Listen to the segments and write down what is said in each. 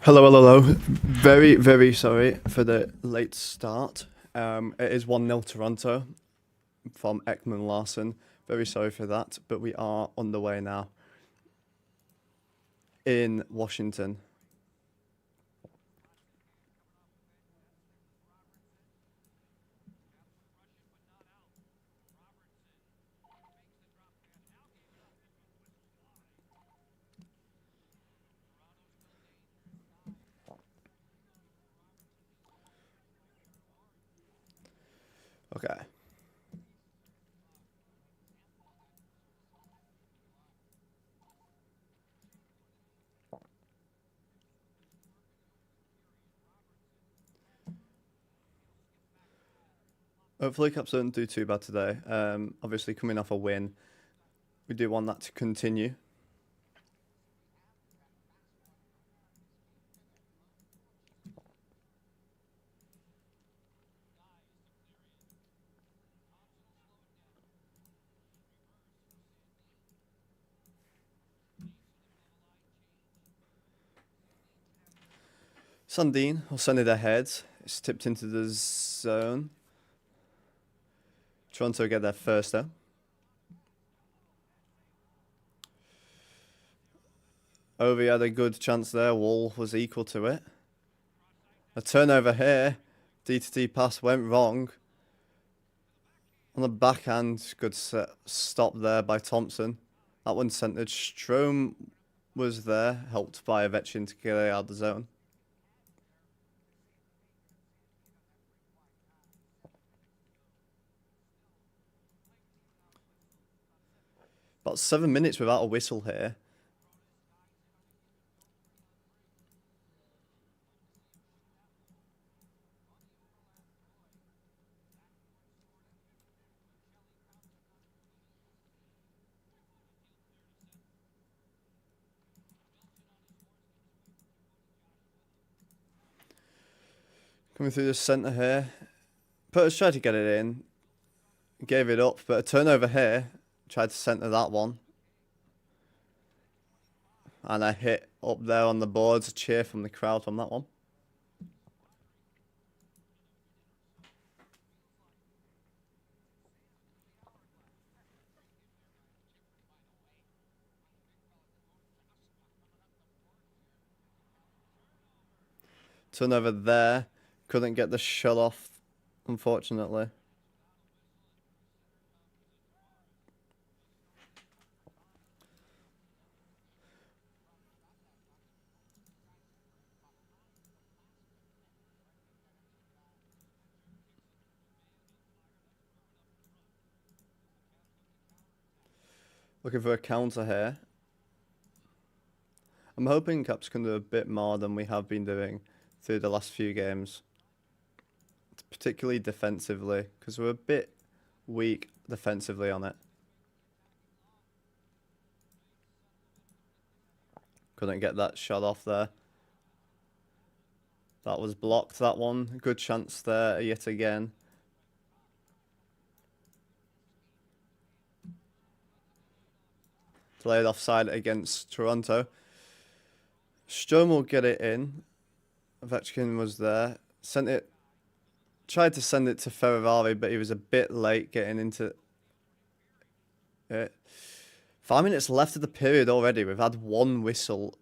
Hello, hello, hello. Very, very sorry for the late start. It is 1-0 Toronto from Ekman Larson. Very sorry for that, but we are on the way now in Washington. Okay. Hopefully Caps don't do too bad today. Obviously coming off a win, we do want that to continue. Sundin will send it ahead. It's tipped into the zone. Toronto get there first though. Ovi had a good chance there. Wall was equal to it. A turnover here. D-to-D pass went wrong. On the backhand, good stop there by Thompson. That one centered. Strome was there, helped by Ovechkin to get it out of the zone. About 7 minutes without a whistle here. Coming through the centre here. Putters tried to get it in. Gave it up, but a turnover here. Tried to centre that one. And a hit up there on the boards. A cheer from the crowd from that one. Turnover there. Couldn't get the shot off, unfortunately. Looking for a counter here. I'm hoping Caps can do a bit more than we have been doing through the last few games. Particularly defensively, because we're a bit weak defensively on it. Couldn't get that shot off there. That was blocked, that one. Good chance there yet again. Delayed offside against Toronto. Strome will get it in. Ovechkin was there. Tried to send it to Ferrari, but he was a bit late getting into it. 5 minutes left of the period already. We've had one whistle.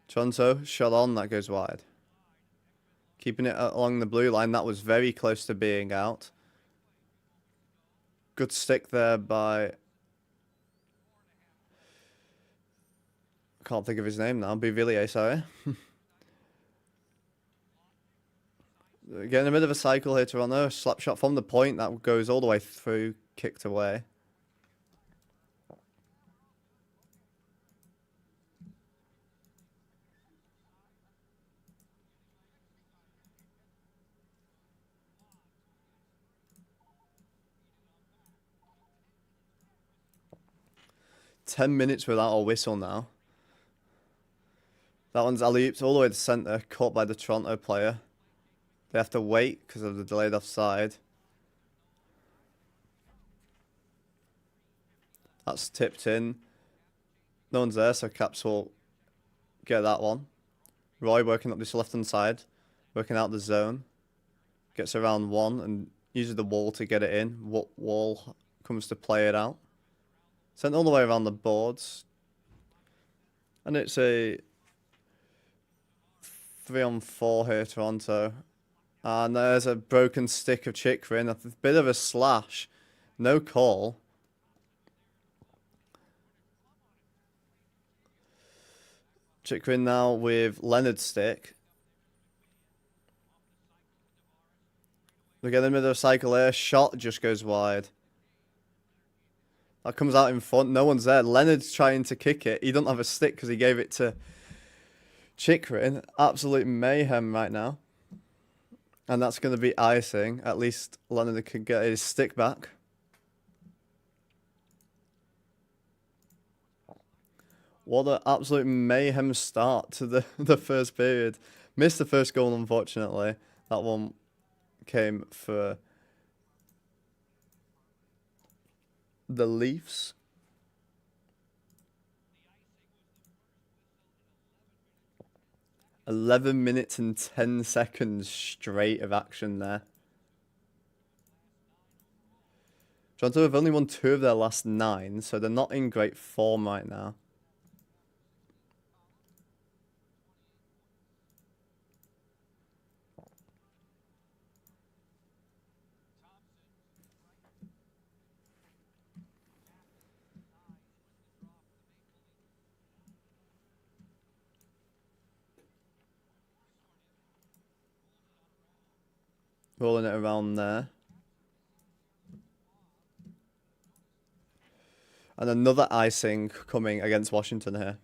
Toronto, shot on, that goes wide. Keeping it along the blue line, that was very close to being out. Good stick there by... Can't think of his name now. Beauvillier, sorry. Getting a bit of a cycle here, Toronto. Slap shot from the point that goes all the way through, kicked away. Ten minutes without a whistle now. That one's alley-oops all the way to centre, caught by the Toronto player. They have to wait because of the delayed offside. That's tipped in. No one's there, so Caps will get that one. Roy working up this left-hand side, working out the zone. Gets around one and uses the wall to get it in. Wall comes to play it out. Sent all the way around the boards. And it's a 3-on-4 here, Toronto. And there's a broken stick of Chychrun. A bit of a slash. No call. Chychrun now with Leonard's stick. We get in the middle of a cycle here. Shot just goes wide. That comes out in front. No one's there. Leonard's trying to kick it. He doesn't have a stick because he gave it to Chychrun. Absolute mayhem right now. And that's going to be icing. At least Leonard can get his stick back. What an absolute mayhem start to the first period. Missed the first goal, unfortunately. That one came for the Leafs. 11 minutes and 10 seconds straight of action there. Toronto have only won 2 of their last 9, so they're not in great form right now. Rolling it around there. And another icing coming against Washington here.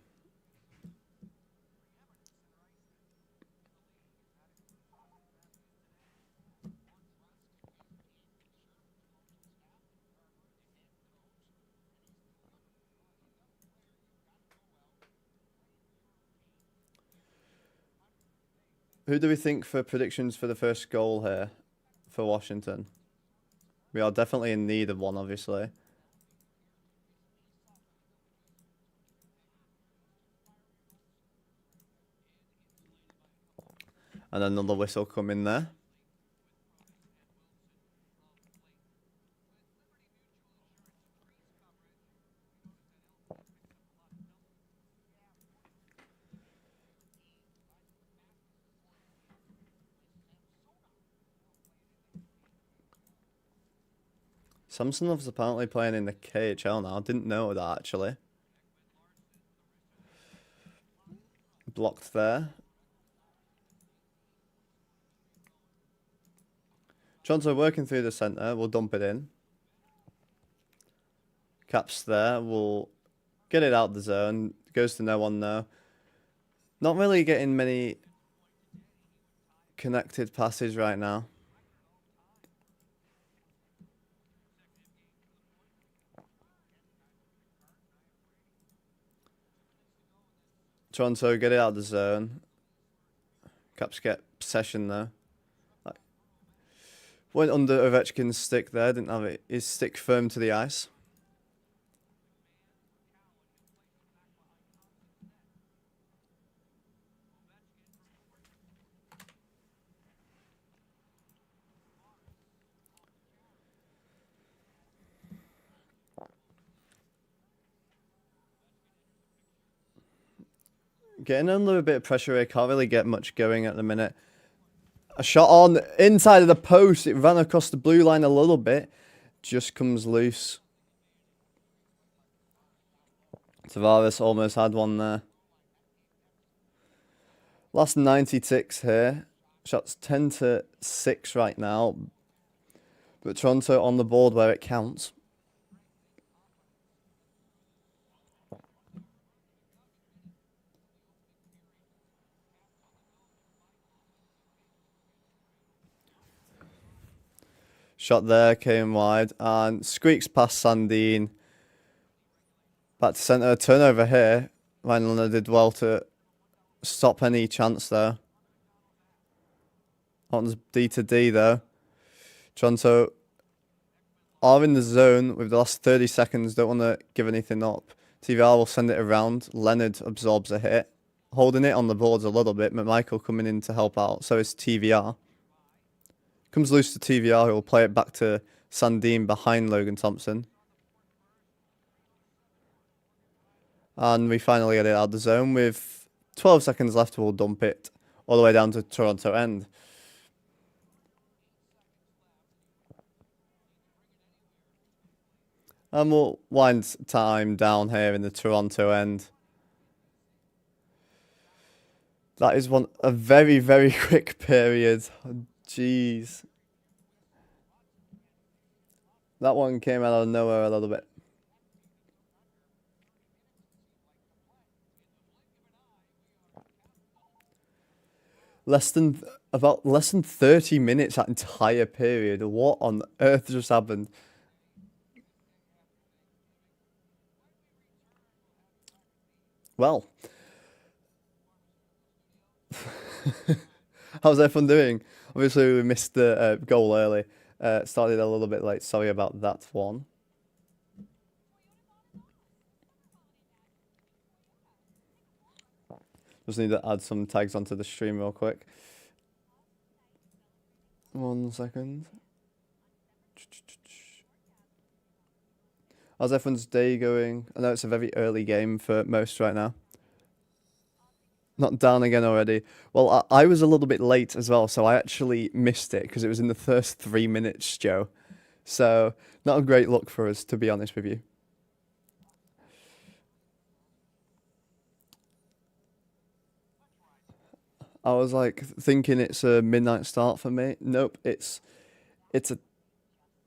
Who do we think for predictions for the first goal here for Washington? We are definitely in need of one, obviously. And another whistle coming there. Samsonov's apparently playing in the KHL now. I didn't know that, actually. Blocked there. Toronto working through the centre. We'll dump it in. Caps there. We'll get it out the zone. Goes to no one now. Not really getting many connected passes right now. Toronto get it out of the zone. Caps get possession there. Went under Ovechkin's stick there. Didn't have it. His stick firm to the ice. Getting under a bit of pressure here. Can't really get much going at the minute. A shot on inside of the post. It ran across the blue line a little bit. Just comes loose. Tavares almost had one there. Last 90 ticks here. Shots 10-6 right now. But Toronto on the board where it counts. Shot there, came wide, and squeaks past Sandin. Back to centre, turnover here. Ryan Leonard did well to stop any chance there. On D to D though. Toronto are in the zone with the last 30 seconds. Don't want to give anything up. TVR will send it around. Leonard absorbs a hit. Holding it on the boards a little bit. McMichael coming in to help out. So is TVR. Comes loose to TVR, who will play it back to Sandine behind Logan Thompson. And we finally get it out of the zone. With 12 seconds left, we'll dump it all the way down to Toronto end. And we'll wind time down here in the Toronto end. That is a very, very quick period. Jeez. That one came out of nowhere a little bit. Less than 30 minutes that entire period. What on earth just happened? Well, how's everyone doing? Obviously, we missed the goal early. Started a little bit late. Sorry about that one. Just need to add some tags onto the stream real quick. 1 second. How's everyone's day going? I know it's a very early game for most right now. Not down again already. Well, I was a little bit late as well, so I actually missed it because it was in the first 3 minutes, Joe. So, not a great look for us, to be honest with you. I was like thinking it's a midnight start for me. Nope, it's a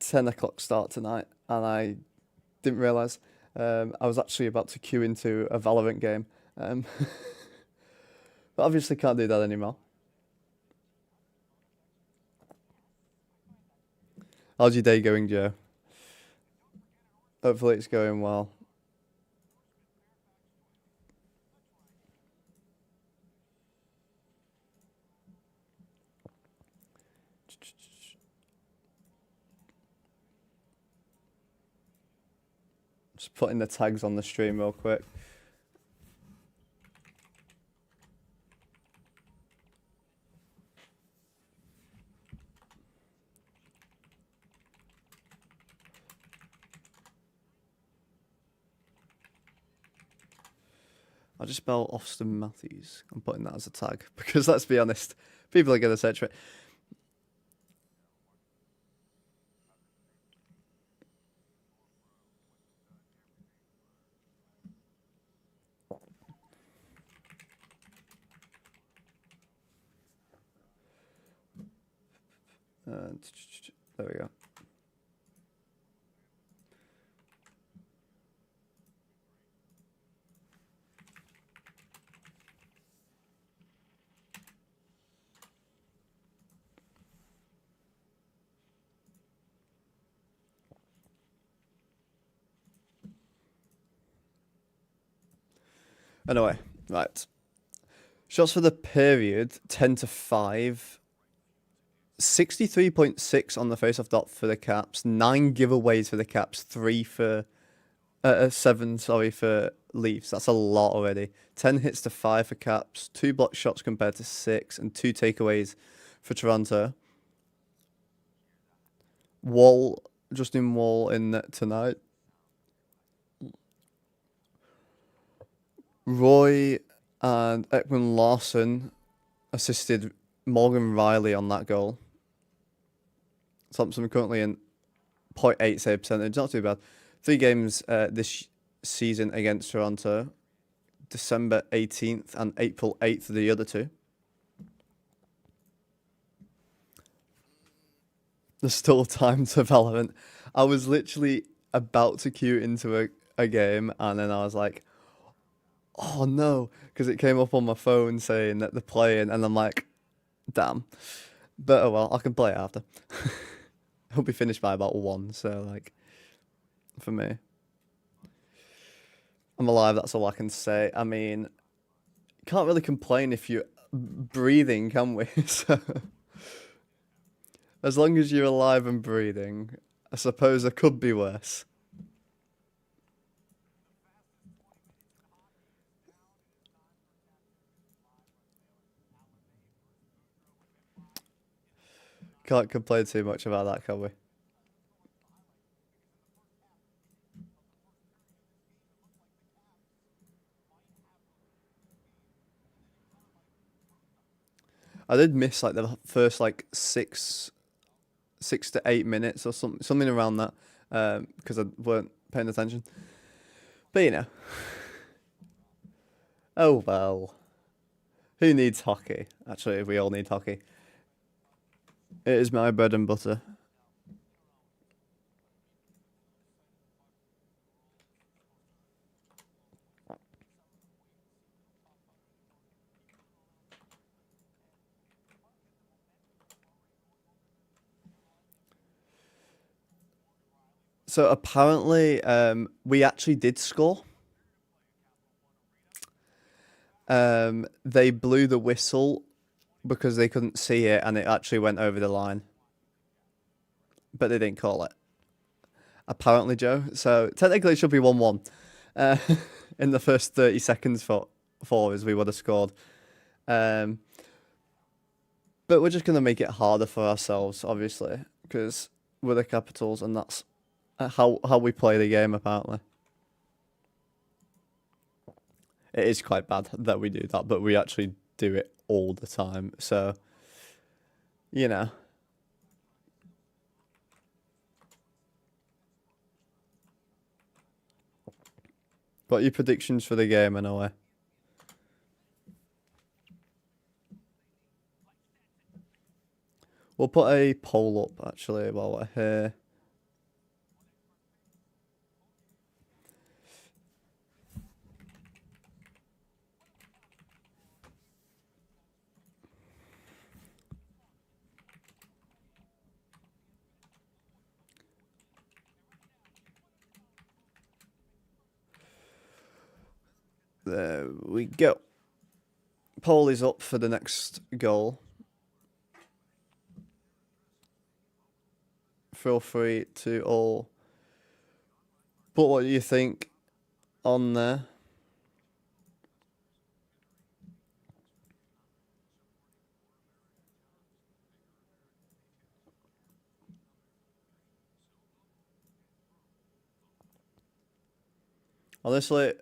10 o'clock start tonight, and I didn't realise. I was actually about to queue into a Valorant game. But obviously can't do that anymore. How's your day going, Joe? Hopefully it's going well. Just putting the tags on the stream real quick. I'll just spell Austin Matthews. I'm putting that as a tag because let's be honest, people are going to search for it. There we go. Anyway, right. Shots for the period 10-5. 63.6 on the face-off dot for the Caps. 9 giveaways for the Caps. 7 for Leafs. That's a lot already. 10 hits to 5 for Caps. 2 block shots compared to 6, and 2 takeaways for Toronto. Justin Wall in net tonight. Roy and Ekman Larson assisted Morgan Riley on that goal. Thompson currently in 0.8 save percentage, not too bad. 3 games this season against Toronto. December 18th and April 8th, the other 2. There's still time to Valorant. I was literally about to queue into a game, and then I was like, oh no, because it came up on my phone saying that they're playing, and I'm like, damn. But oh well, I can play it after. It'll be finished by about 1, so like, for me. I'm alive, that's all I can say. I mean, can't really complain if you're breathing, can we? So, as long as you're alive and breathing, I suppose it could be worse. Can't complain too much about that, can we? I did miss like the first like 6 to 8 minutes or something around that, because I weren't paying attention. But you know, oh well. Who needs hockey? Actually, we all need hockey. It is my bread and butter. So apparently, we actually did score. They blew the whistle because they couldn't see it, and it actually went over the line. But they didn't call it. Apparently, Joe. So technically, it should be 1-1. In the first 30 seconds for us, we would have scored. But we're just gonna make it harder for ourselves, obviously, because we're the Capitals, and that's how we play the game. Apparently, it is quite bad that we do that, but we actually do it all the time. So, you know. What are your predictions for the game, anyway? We'll put a poll up, actually, while we're here. There we go. Poll is up for the next goal. Feel free to all put what you think on there. Honestly,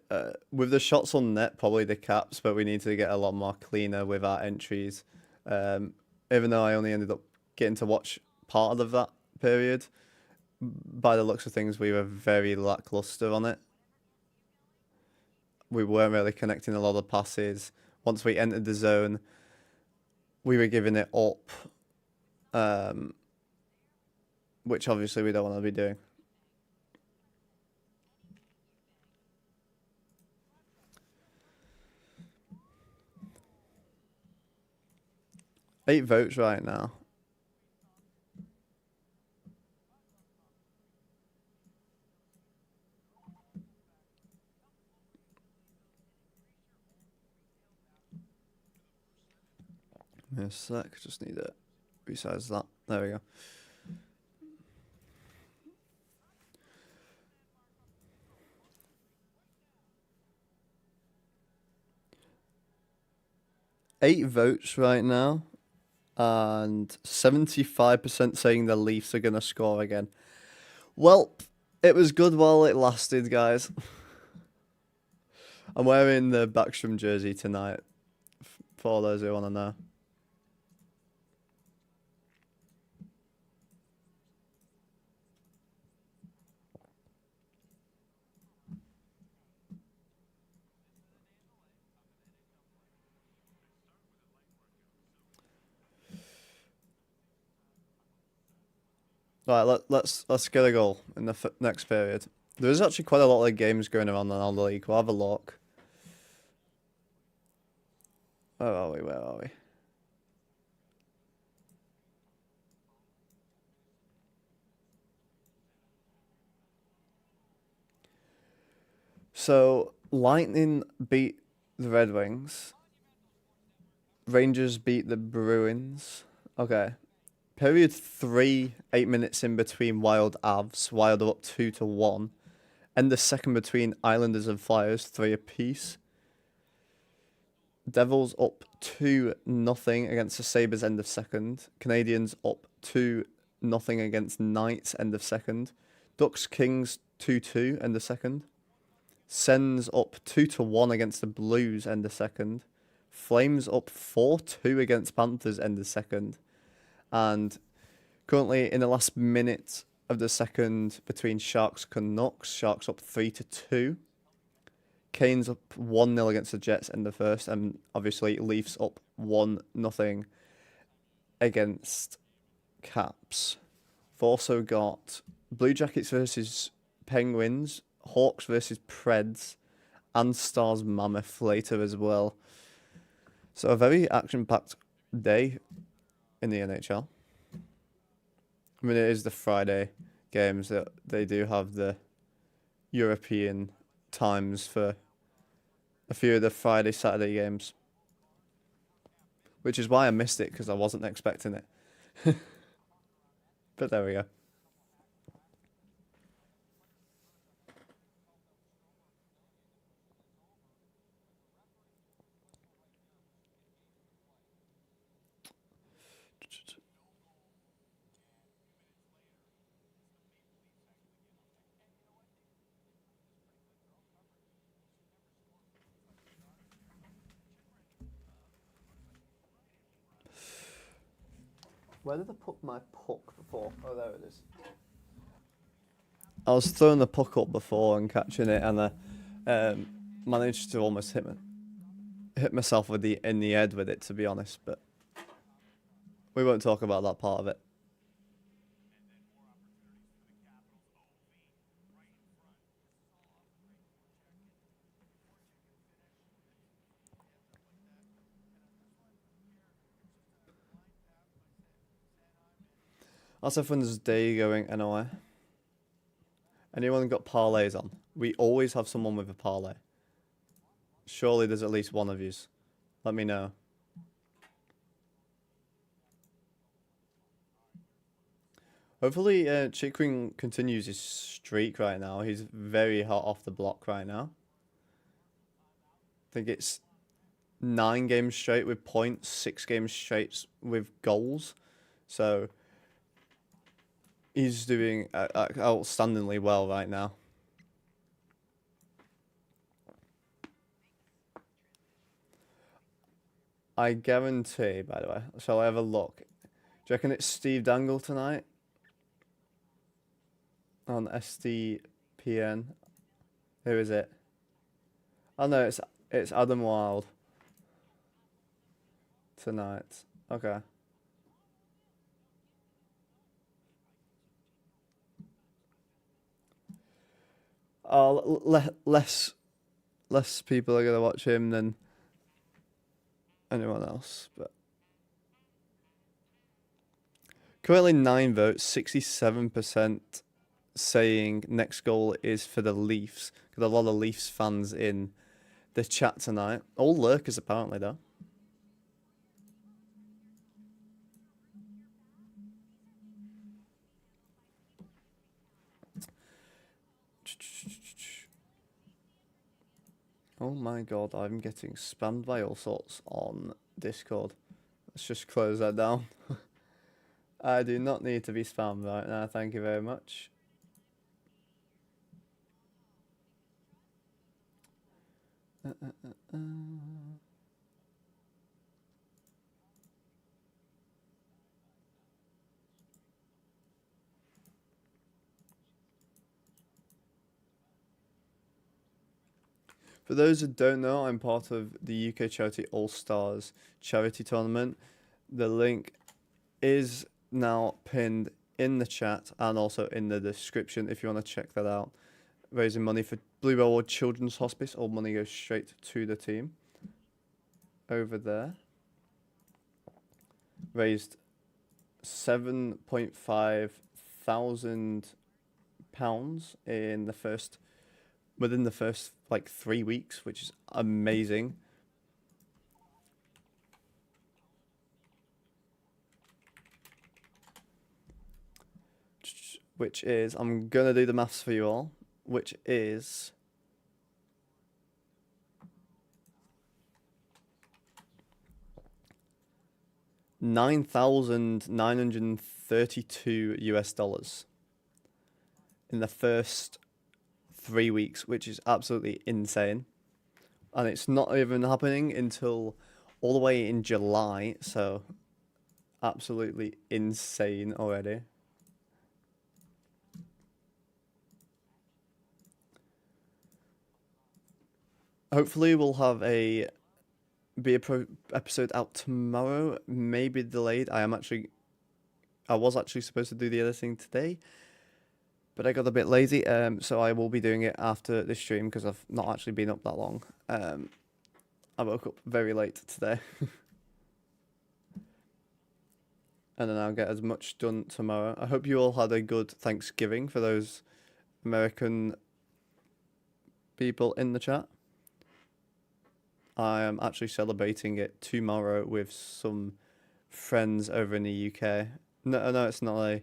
with the shots on net, probably the Caps, but we need to get a lot more cleaner with our entries. Even though I only ended up getting to watch part of that period, by the looks of things, we were very lackluster on it. We weren't really connecting a lot of passes. Once we entered the zone, we were giving it up, which obviously we don't want to be doing. Eight votes right now. Give me a sec, just need to resize that. There we go. Eight votes right now, and 75% saying the Leafs are going to score again. Well, it was good while it lasted, guys. I'm wearing the Backstrom jersey tonight, for those who want to know. Right, let's get a goal in the next period. There's actually quite a lot of games going around in our league. We'll have a look. Where are we? Where are we? So, Lightning beat the Red Wings. Rangers beat the Bruins. Okay. Period 3, 8 minutes in between Wild Avs. Wild are up 2-1. End the second between Islanders and Flyers, 3 apiece. Devils up 2-0 against the Sabres, end of second. Canadians up 2-0 against Knights, end of second. Ducks Kings 2-2, end of second. Sens up 2-1 against the Blues, end of second. Flames up 4-2 against Panthers, end of second. And currently in the last minute of the second between Sharks Canucks, Sharks up 3-2. Canes up 1-0 against the Jets in the first, and obviously Leafs up 1-0 against Caps. We've also got Blue Jackets versus Penguins, Hawks versus Preds, and Stars Mammoth later as well. So a very action-packed day in the NHL. I mean, it is the Friday games that they do have the European times for a few of the Friday, Saturday games. Which is why I missed it, because I wasn't expecting it. But there we go. Where did I put my puck before? Oh, there it is. I was throwing the puck up before and catching it, and I managed to almost hit myself in the head with it, to be honest. But we won't talk about that part of it. How's everyone's day going anyway? Anyone got parlays on? We always have someone with a parlay. Surely there's at least one of yous. Let me know. Hopefully Chikrin continues his streak right now. He's very hot off the block right now. I think it's 9 games straight with points, 6 games straight with goals. So he's doing outstandingly well right now. I guarantee, by the way, shall I have a look? Do you reckon it's Steve Dangle tonight? On SDPN. Who is it? Oh no, it's Adam Wild. Tonight. Okay. Oh, less people are gonna watch him than anyone else, but currently 9 votes, 67% saying next goal is for the Leafs. Got a lot of Leafs fans in the chat tonight. All lurkers apparently though. Oh my god, I'm getting spammed by all sorts on Discord. Let's just close that down. I do not need to be spammed right now, thank you very much. For those who don't know, I'm part of the UK Charity All-Stars charity tournament. The link is now pinned in the chat and also in the description if you want to check that out. Raising money for Blue Bell Ward Children's Hospice. All money goes straight to the team. Over there. Raised £7,500 in within the first like 3 weeks, which is amazing. which is, I'm gonna do the maths for you all, which is $9,932 US in the first 3 weeks, which is absolutely insane. And it's not even happening until all the way in July, so absolutely insane already. Hopefully we'll have a episode out tomorrow, maybe delayed. I was actually supposed to do the editing today, but I got a bit lazy, so I will be doing it after this stream because I've not actually been up that long. I woke up very late today. And then I'll get as much done tomorrow. I hope you all had a good Thanksgiving for those American people in the chat. I am actually celebrating it tomorrow with some friends over in the UK. No, it's not a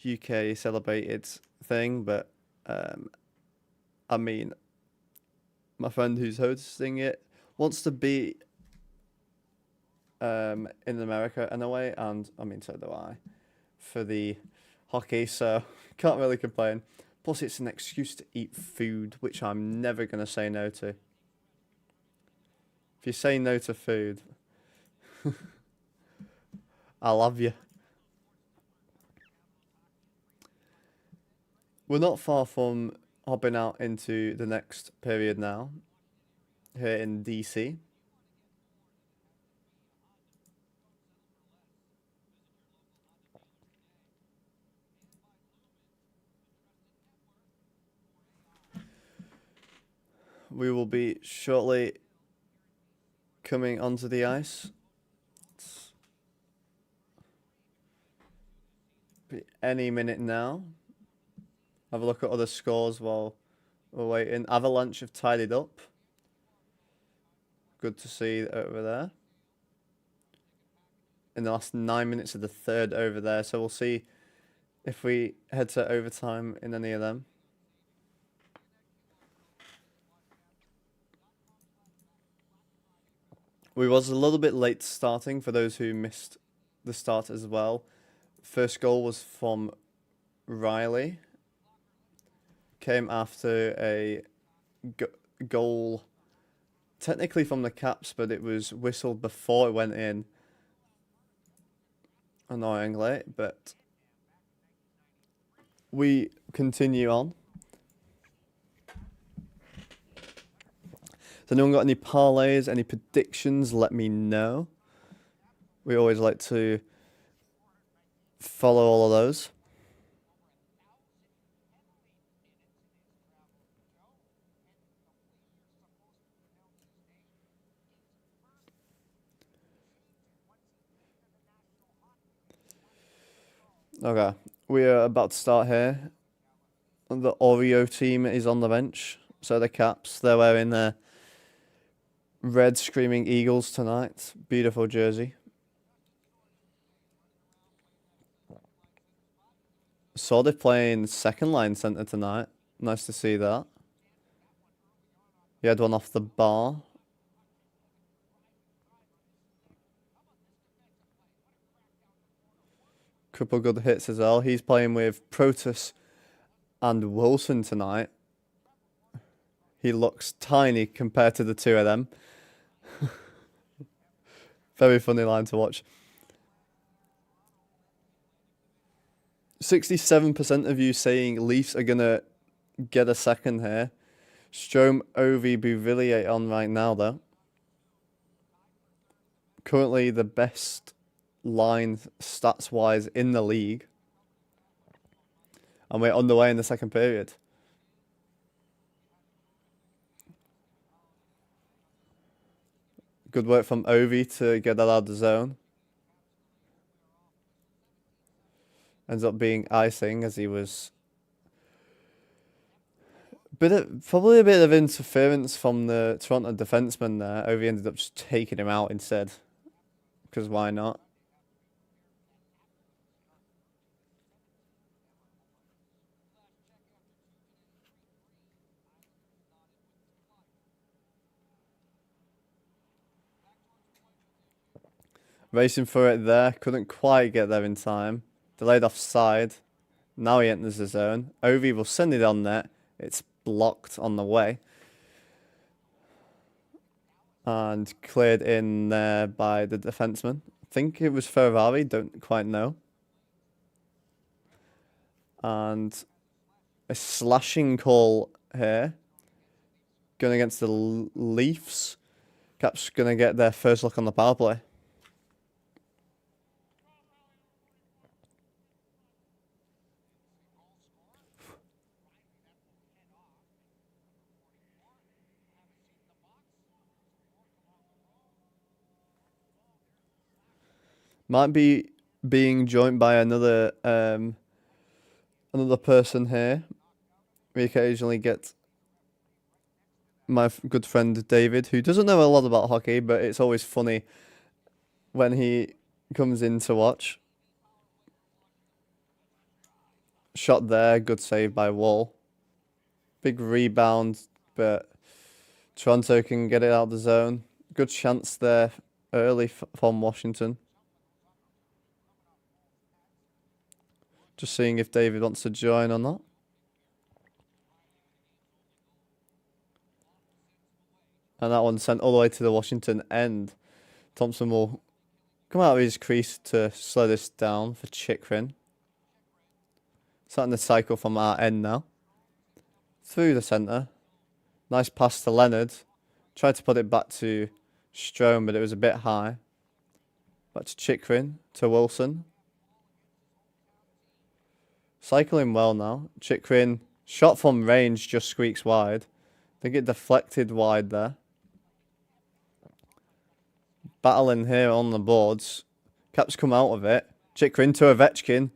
UK celebrated thing, but I mean, my friend who's hosting it wants to be in America in a way, and I mean, so do I, for the hockey, so can't really complain. Plus, it's an excuse to eat food, which I'm never going to say no to. If you say no to food, I love you. We're not far from hopping out into the next period now, here in DC. We will be shortly coming onto the ice. Be any minute now. Have a look at other scores while we're waiting. Avalanche have tied it up. Good to see over there. In the last 9 minutes of the third over there. So we'll see if we head to overtime in any of them. We was a little bit late starting for those who missed the start as well. First goal was from Riley. Came after a goal, technically from the Caps, but it was whistled before it went in. Annoyingly, but we continue on. Has anyone got any parlays, any predictions? Let me know. We always like to follow all of those. Okay, we are about to start here. The Oreo team is on the bench. So the Caps, they're wearing their red Screaming Eagles tonight. Beautiful jersey. Saw they playing second line centre tonight. Nice to see that. He had one off the bar. Couple good hits as well. He's playing with Protus and Wilson tonight. He looks tiny compared to the two of them. Very funny line to watch. 67% of you saying Leafs are going to get a second here. Strome, Ovi, Bouvillier on right now, though. Currently the best line stats-wise in the league. And we're underway in the second period. Good work from Ovi to get that out of the zone. Ends up being icing as he was probably a bit of interference from the Toronto defenseman there. Ovi ended up just taking him out instead. Because why not? Racing for it there. Couldn't quite get there in time. Delayed offside. Now he enters the zone. Ovi will send it on net. It's blocked on the way. And cleared in there by the defenseman. I think it was Ferrari. Don't quite know. And a slashing call here. Going against the Leafs. Caps going to get their first look on the power play. Might be being joined by another another person here. We occasionally get my good friend David, who doesn't know a lot about hockey, but it's always funny when he comes in to watch. Shot there, good save by Wall. Big rebound, but Toronto can get it out of the zone. Good chance there early from Washington. Just seeing if David wants to join or not. And that one sent all the way to the Washington end. Thompson will come out of his crease to slow this down for Chychrun. Starting the cycle from our end now. Through the centre. Nice pass to Leonard. Tried to put it back to Strome, but it was a bit high. Back to Chychrun, to Wilson. Cycling well now. Chychrun, shot from range, just squeaks wide. I think it deflected wide there. Battling here on the boards. Caps come out of it. Chychrun to Ovechkin.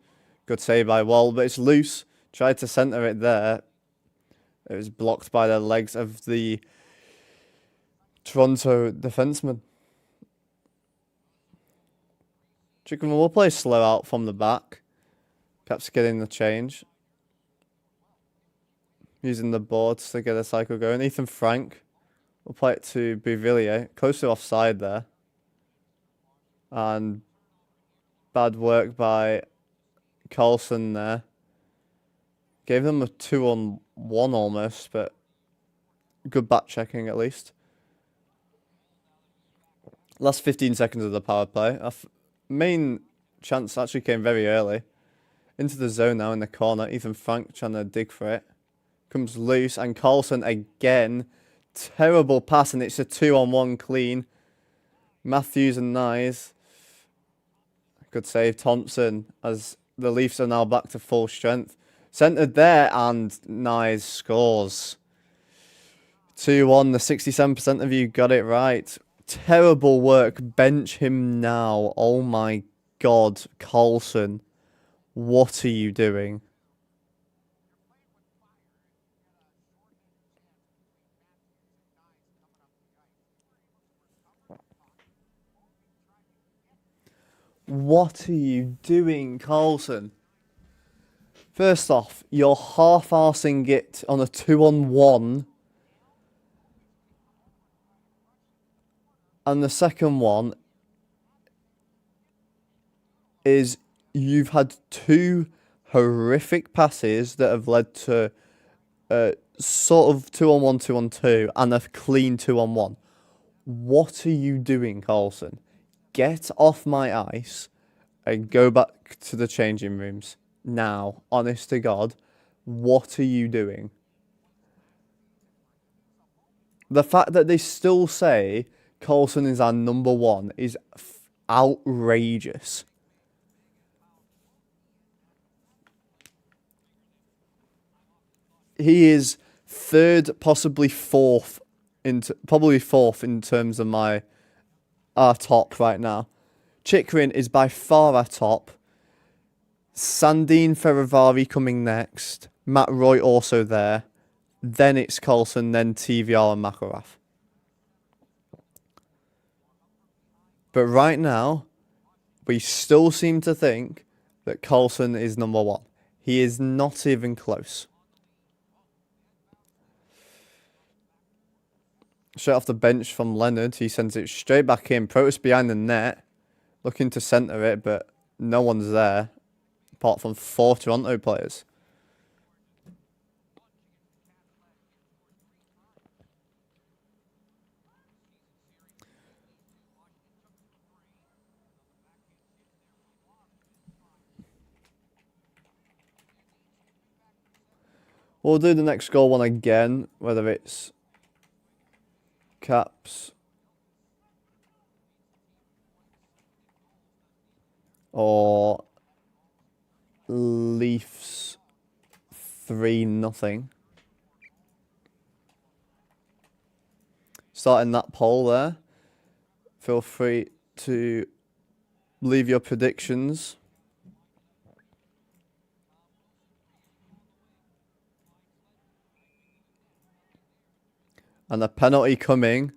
Good save by Wall, but it's loose. Tried to centre it there. It was blocked by the legs of the Toronto defenseman. Chychrun will play slow out from the back. Caps getting the change. Using the boards to get a cycle going. Ethan Frank will play it to Bouvillier. Close to offside there. And bad work by Carlson there. Gave them a 2-on-1 almost, but good back checking at least. Last 15 seconds of the power play. Our main chance actually came very early. Into the zone now in the corner. Ethan Frank trying to dig for it. Comes loose, and Carlson again. Terrible pass, and it's a 2-on-1 clean. Matthews and Nyes. Good save, Thompson, as the Leafs are now back to full strength. Centered there, and Nyes scores. 2-1, the 67% of you got it right. Terrible work, bench him now. Oh my God, Carlson. What are you doing? What are you doing, Carlson? First off, you're half-arsing it on a 2-on-1. And the second one is you've had two horrific passes that have led to sort of 2-on-1, 2-on-2, and a clean 2-on-1. What are you doing, Carlson? Get off my ice and go back to the changing rooms. Now, honest to God, what are you doing? The fact that they still say Carlson is our number one is outrageous. He is third, possibly fourth, probably fourth in terms of our top right now. Chychrun is by far our top. Sandin Ferravari coming next. Matt Roy also there. Then it's Carlson, then TVR and Makarov. But right now, we still seem to think that Carlson is number one. He is not even close. Straight off the bench from Leonard, he sends it straight back in. Protas behind the net. Looking to centre it, but no one's there. Apart from 4 Toronto players. We'll do the next goal one again, whether it's Caps or Leafs 3-0. Starting that poll there. Feel free to leave your predictions. And the penalty coming.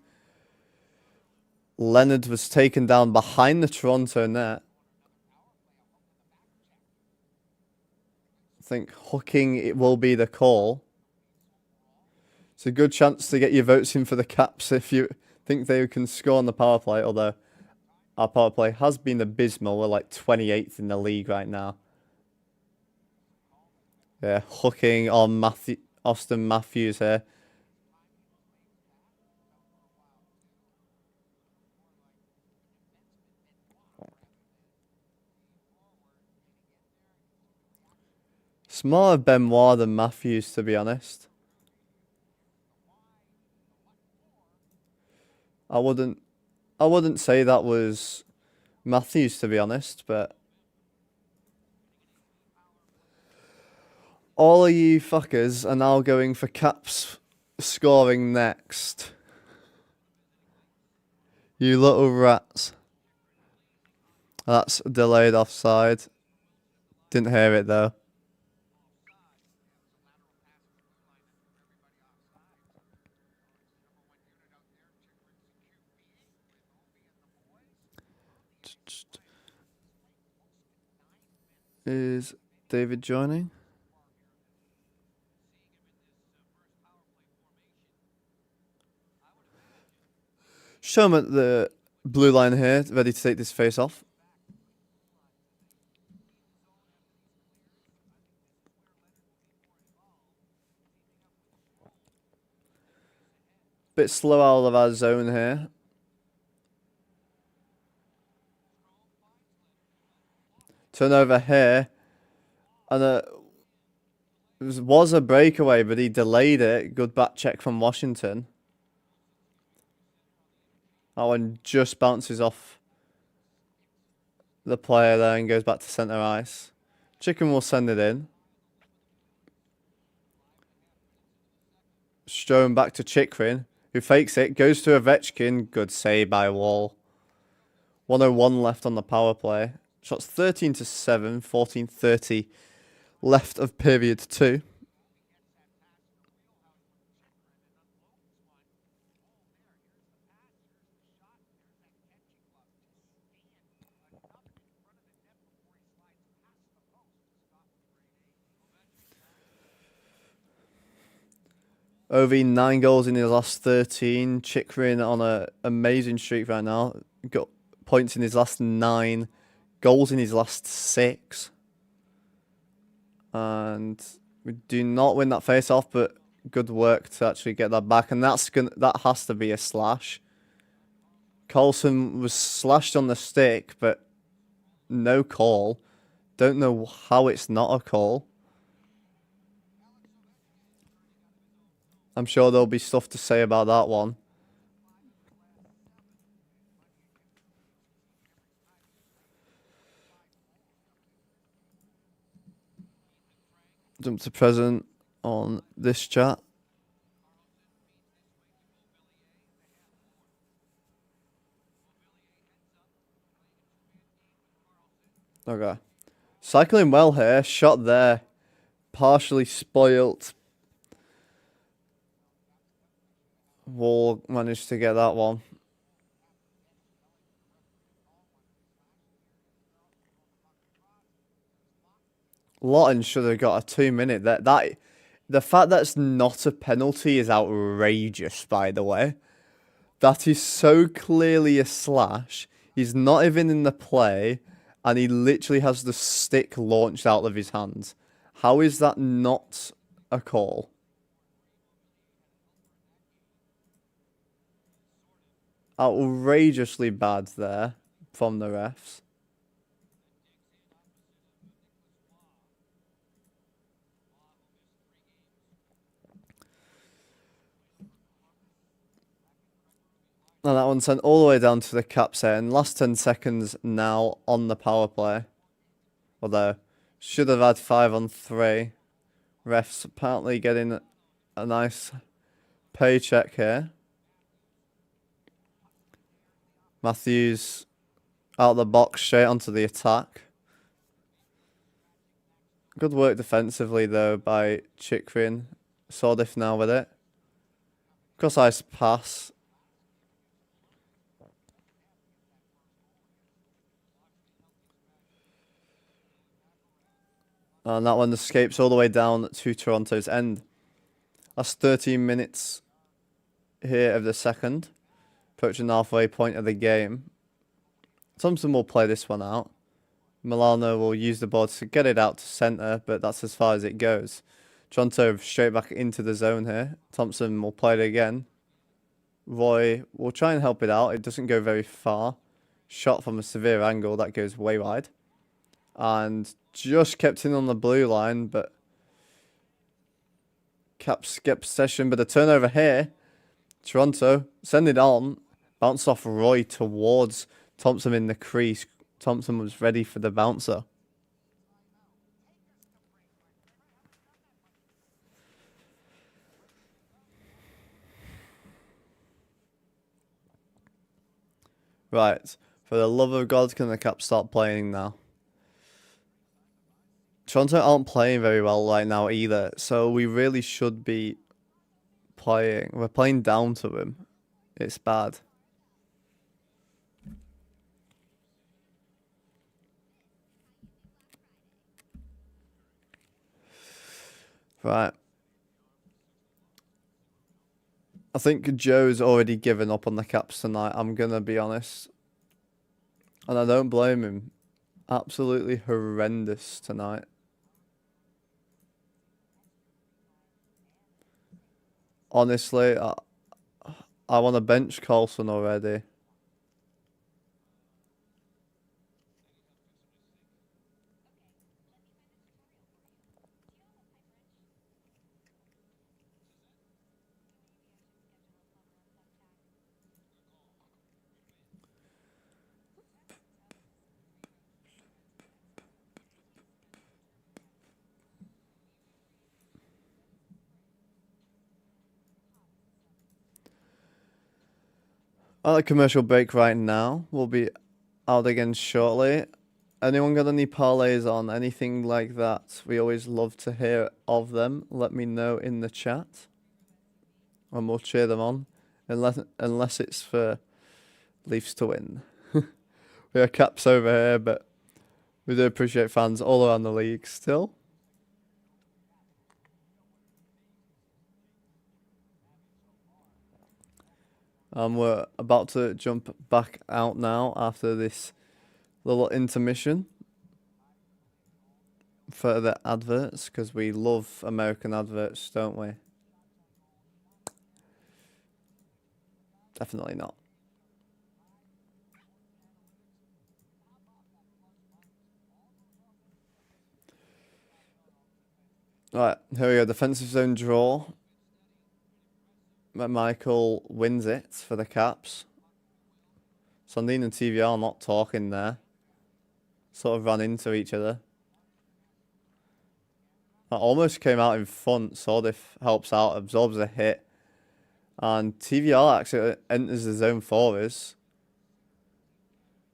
Leonard was taken down behind the Toronto net. I think hooking it will be the call. It's a good chance to get your votes in for the Caps if you think they can score on the power play, although our power play has been abysmal. We're like 28th in the league right now. Yeah, hooking on Auston Matthews here. It's more of Benoit than Matthews, to be honest. I wouldn't say that was Matthews, to be honest, but all of you fuckers are now going for Caps scoring next. You little rats. That's delayed offside. Didn't hear it though. Is David joining? Show him at the blue line here, ready to take this face off. Bit slow out of our zone here. Turnover here. And it was a breakaway, but he delayed it. Good back check from Washington. That one just bounces off the player there and goes back to centre ice. Chicken will send it in. Strome back to Chikrin, who fakes it, goes to Ovechkin. Good save by Wall. 1:01 left on the power play. Shots 13-7, 14:30 left of period 2. Ovi 9 goals in his last 13. Chikrin on an amazing streak right now. Got points in his last 9. Goals in his last 6. And we do not win that face-off, but good work to actually get that back. And that has to be a slash. Carlson was slashed on the stick, but no call. Don't know how it's not a call. I'm sure there'll be stuff to say about that one. Jump to present on this chat. Okay. Cycling well here. Shot there. Partially spoilt. Wall managed to get that one. Lawton should have got a 2-minute. The fact that's not a penalty is outrageous, by the way. That is so clearly a slash. He's not even in the play, and he literally has the stick launched out of his hands. How is that not a call? Outrageously bad there from the refs. And that one sent all the way down to the Caps end. Last 10 seconds now on the power play. Although, should have had 5 on 3. Refs apparently getting a nice paycheck here. Matthews out of the box, straight onto the attack. Good work defensively, though, by Chychrun. Sordif now with it. Cross-ice pass. And that one escapes all the way down to Toronto's end. Last 13 minutes here of the second. Approaching the halfway point of the game. Thompson will play this one out. Milano will use the board to get it out to centre, but that's as far as it goes. Toronto straight back into the zone here. Thompson will play it again. Roy will try and help it out. It doesn't go very far. Shot from a severe angle. That goes way wide. And just kept in on the blue line, but Caps get possession. But a turnover here. Toronto send it on. Bounce off Roy towards Thompson in the crease. Thompson was ready for the bouncer. Right. For the love of God, can the Caps start playing now? Toronto aren't playing very well right now either, so we really should be playing. We're playing down to them. It's bad. Right. I think Joe's already given up on the Caps tonight, I'm going to be honest. And I don't blame him. Absolutely horrendous tonight. Honestly, I want to bench Carlson already. At a commercial break right now. We'll be out again shortly. Anyone got any parlays on anything like that? We always love to hear of them. Let me know in the chat, and we'll cheer them on. Unless it's for Leafs to win. We are Caps over here, but we do appreciate fans all around the league still. We're about to jump back out now after this little intermission for the adverts, because we love American adverts, don't we? Definitely not. Right, here we go. Defensive zone draw. Michael wins it for the Caps. Sandin and TVR not talking there. Sort of ran into each other. That almost came out in front. Sordif helps out, absorbs a hit. And TVR actually enters the zone for us.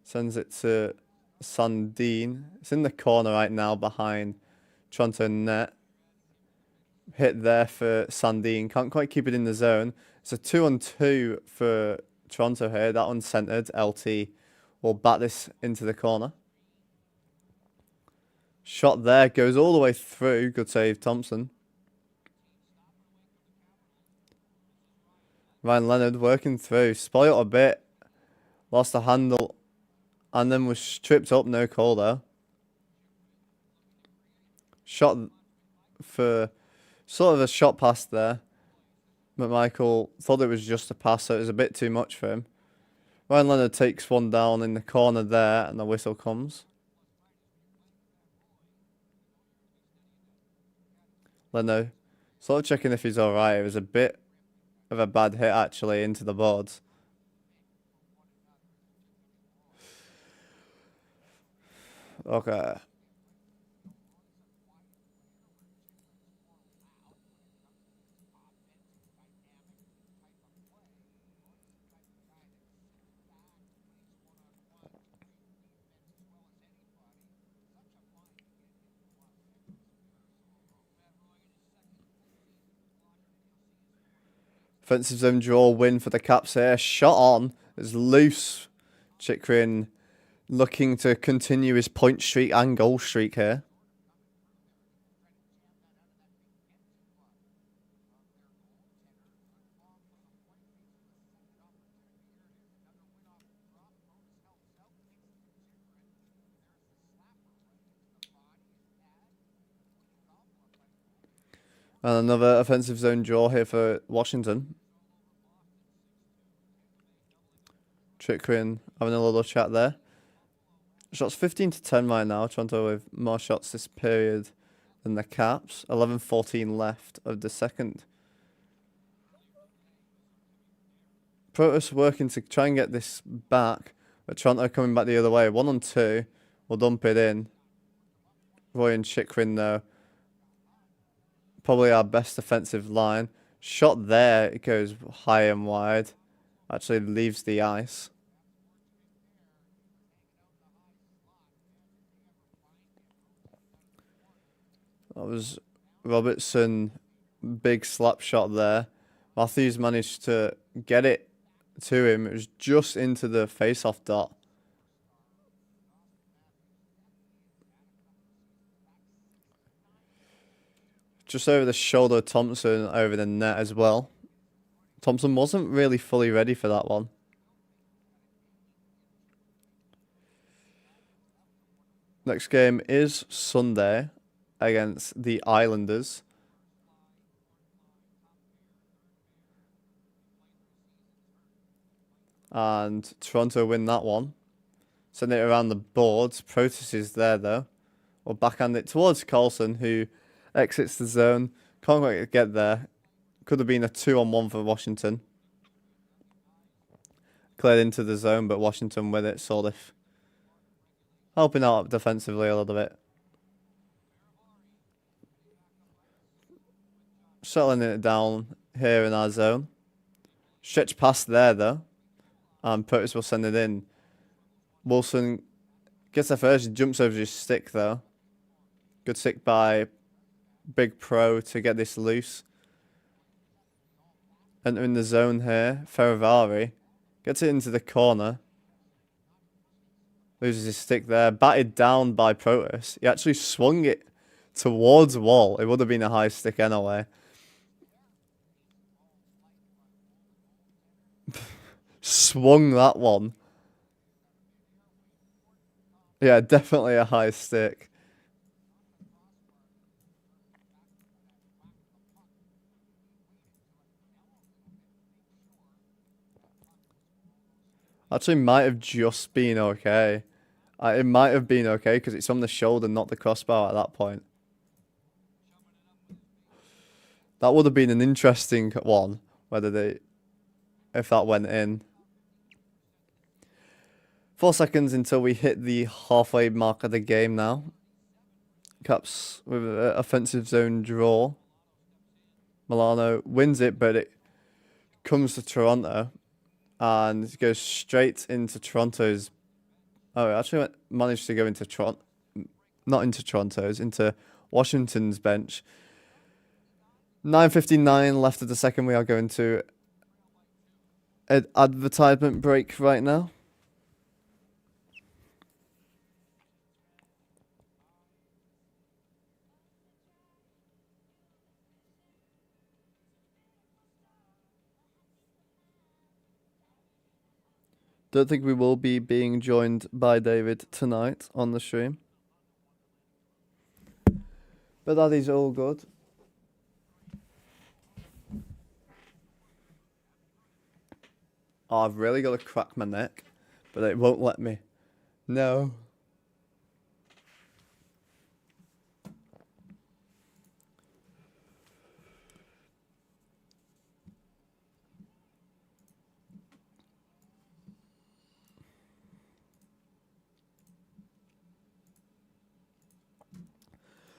Sends it to Sandin. It's in the corner right now behind Toronto net. Hit there for Sandin. Can't quite keep it in the zone. It's a 2-on-2 for Toronto here. That one's centered. LT will bat this into the corner. Shot there. Goes all the way through. Good save, Thompson. Ryan Leonard working through. Spoiled a bit. Lost the handle And then was tripped up, no call though. Shot for sort of a shot pass there. But Michael thought it was just a pass, so it was a bit too much for him. Ryan Leonard takes one down in the corner there, and the whistle comes. Leno sort of checking if he's alright. It was a bit of a bad hit actually into the boards. Okay. Offensive zone draw win for the Caps here. Shot on. It's loose. Chychrun looking to continue his point streak and goal streak here. And another offensive zone draw here for Washington. Chychrun having a little chat there. Shots 15-10 right now. Toronto with more shots this period than the Caps. 11-14 left of the second. Protoss working to try and get this back, but Toronto coming back the other way. 1-on-2. We'll dump it in. Roy and Chychrun though. Probably our best defensive line. Shot there. It goes high and wide. Actually leaves the ice. That was Robertson. Big slap shot there. Matthews managed to get it to him. It was just into the face-off dot. Just over the shoulder of Thompson, over the net as well. Thompson wasn't really fully ready for that one. Next game is Sunday against the Islanders. And Toronto win that one. Send it around the boards. Protoss is there though. We'll backhand it towards Carlson, who exits the zone. Can't quite get there. Could have been a 2-on-1 for Washington. Cleared into the zone, but Washington with it, sort of helping out defensively a little bit. Settling it down here in our zone. Stretch pass there though. And Protoss will send it in. Wilson gets there first, jumps over his stick though. Good stick by Big Pro to get this loose. Entering the zone here. Ferravari gets it into the corner. Loses his stick there. Batted down by Protoss. He actually swung it towards Wall. It would have been a high stick anyway. Swung that one. Yeah, definitely a high stick. Actually might have just been okay. It might have been okay because it's on the shoulder, not the crossbar at that point. That would have been an interesting one, if that went in. 4 seconds until we hit the halfway mark of the game now. Caps with an offensive zone draw. Milano wins it, but it comes to Toronto. And goes straight into Toronto's... Oh, it actually managed to go into Toronto. Not into Toronto's, into Washington's bench. 9:59 left of the second. We are going to an advertisement break right now. Don't think we will be being joined by David tonight on the stream. But that is all good. Oh, I've really got to crack my neck, but it won't let me. No.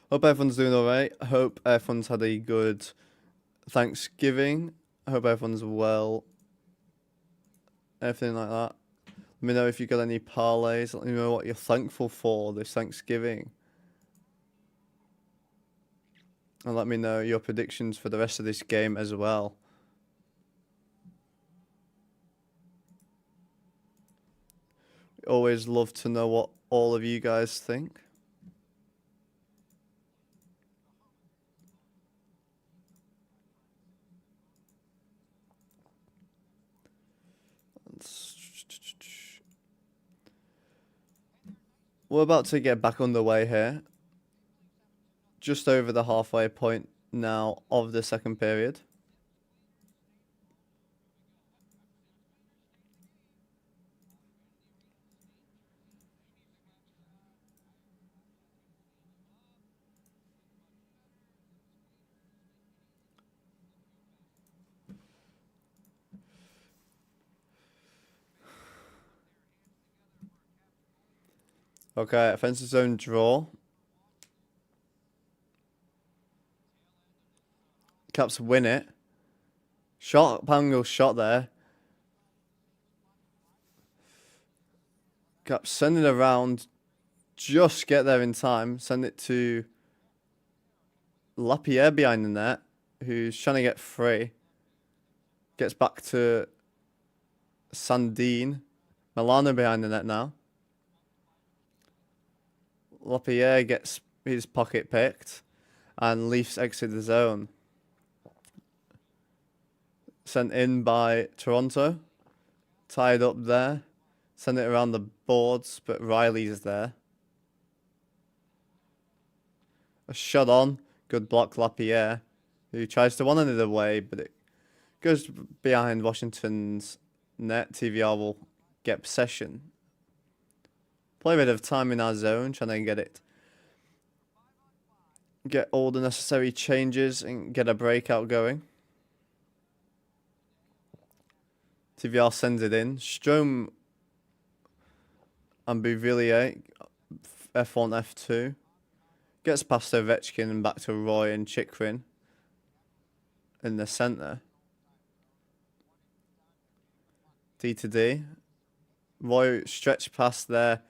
Hope everyone's doing alright. Hope everyone's had a good Thanksgiving. I hope everyone's well. Everything like that. Let me know if you got any parlays. Let me know what you're thankful for this Thanksgiving. And let me know your predictions for the rest of this game as well. We always love to know what all of you guys think. We're about to get back underway here. Just over the halfway point now of the second period. Okay, offensive zone draw. Caps win it. Shot, Pangle shot there. Caps send it around. Just get there in time. Send it to Lapierre behind the net, who's trying to get free. Gets back to Sandine. Milano behind the net now. Lapierre gets his pocket picked. And Leafs exit the zone. Sent in by Toronto. Tied up there. Send it around the boards, but Riley's there. A shot on. Good block, Lapierre, who tries to one it away, but it goes behind Washington's net. TVR will get possession. Play a bit of time in our zone, trying to get it. Get all the necessary changes and get a breakout going. TVR sends it in. Strome and Bouvillier, F1, F2. Gets past Ovechkin and back to Roy and Chikrin in the centre. D to D. Roy stretch past there.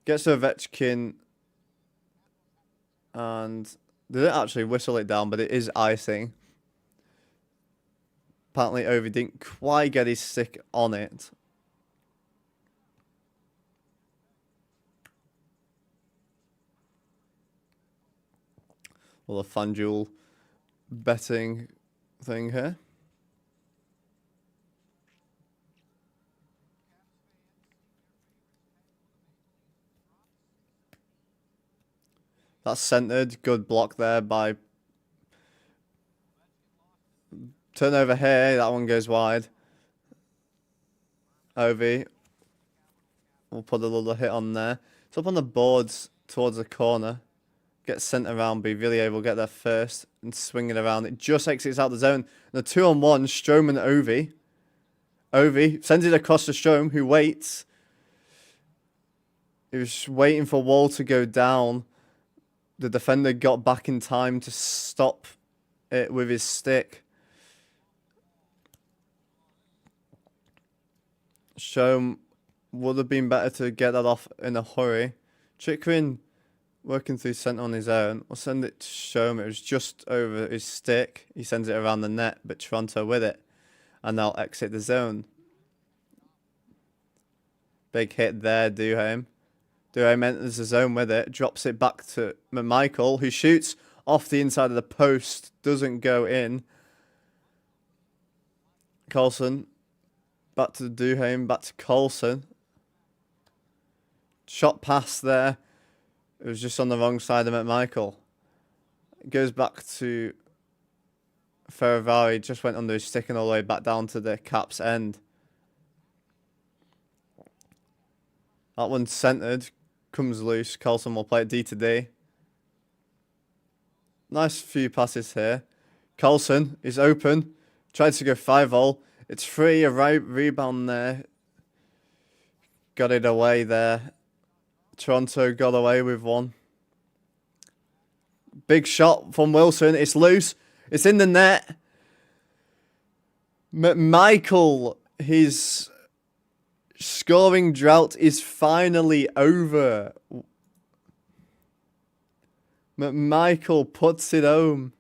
Gets to Ovechkin. And they didn't actually whistle it down, but it is icing. Apparently Ovi didn't quite get his stick on it. Well, a FanDuel betting thing here. That's centered. Good block there by... Turnover here. That one goes wide. Ovi will put a little hit on there. It's up on the boards towards the corner. Gets sent around. Bouvillier will get there first and swing it around. It just exits out the zone. And a 2-on-1. Strome and Ovi. Ovi sends it across to Strome, who waits. He was waiting for Wall to go down. The defender got back in time to stop it with his stick. Strome would have been better to get that off in a hurry. Chikrin working through centre on his own. We'll send it to Strome. It was just over his stick. He sends it around the net, but Toronto with it. And they'll exit the zone. Big hit there, Duhaime. Duhaime enters the zone with it. Drops it back to McMichael, who shoots off the inside of the post. Doesn't go in. Carlson Back to Duhaime, back to Coulson. Shot pass there. It was just on the wrong side of McMichael. It goes back to Ferravari. Just went under his stick and all the way back down to the Caps end. That one's centred. Comes loose. Coulson will play it D to D. Nice few passes here. Coulson is open. Tried to go 5-0. It's free. A right rebound there. Got it away there. Toronto got away with one. Big shot from Wilson. It's loose. It's in the net. McMichael, his scoring drought is finally over. McMichael puts it home.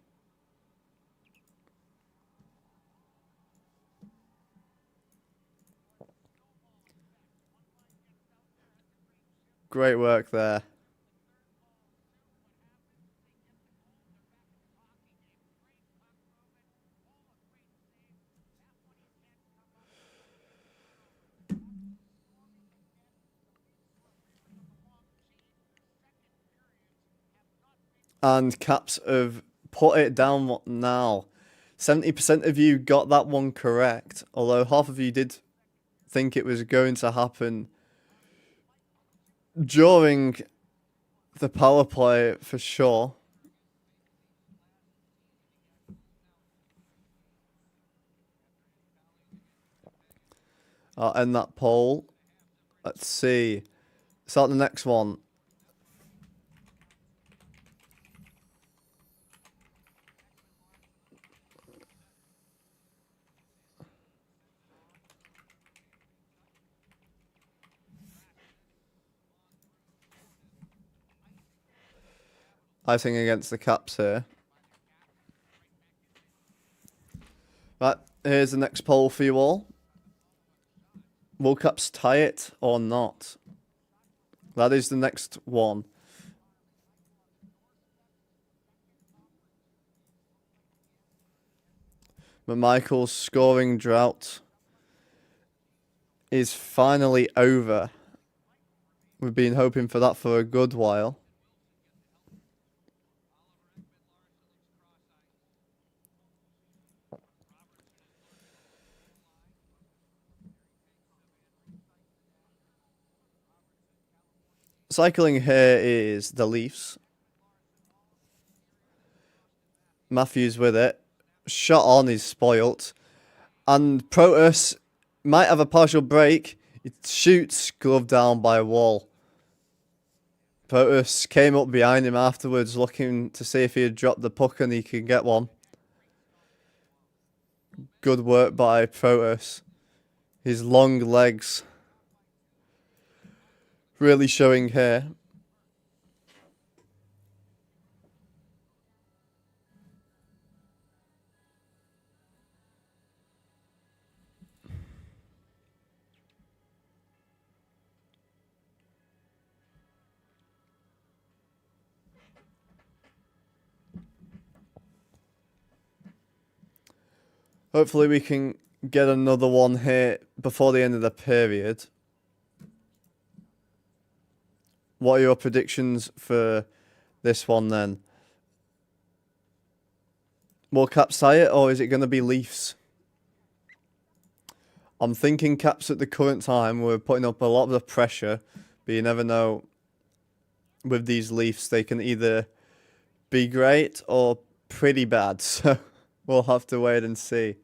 Great work there. And Caps have put it down now. 70% of you got that one correct, although half of you did think it was going to happen during the power play for sure. I'll end that poll. Let's see. Start the next one. I think against the Caps here. Right, here's the next poll for you all. Will Caps tie it or not? That is the next one. McMichael's scoring drought is finally over. We've been hoping for that for a good while. Cycling here is the Leafs. Matthews with it. Shot on is spoilt. And Protas might have a partial break. It shoots, glove down by Wall. Protas came up behind him afterwards looking to see if he had dropped the puck and he could get one. Good work by Protas. His long legs really showing here. Hopefully we can get another one here before the end of the period. What are your predictions for this one then? Will Caps tie it or is it going to be Leafs? I'm thinking Caps at the current time. We're putting up a lot of the pressure, but you never know. With these Leafs, they can either be great or pretty bad. So we'll have to wait and see.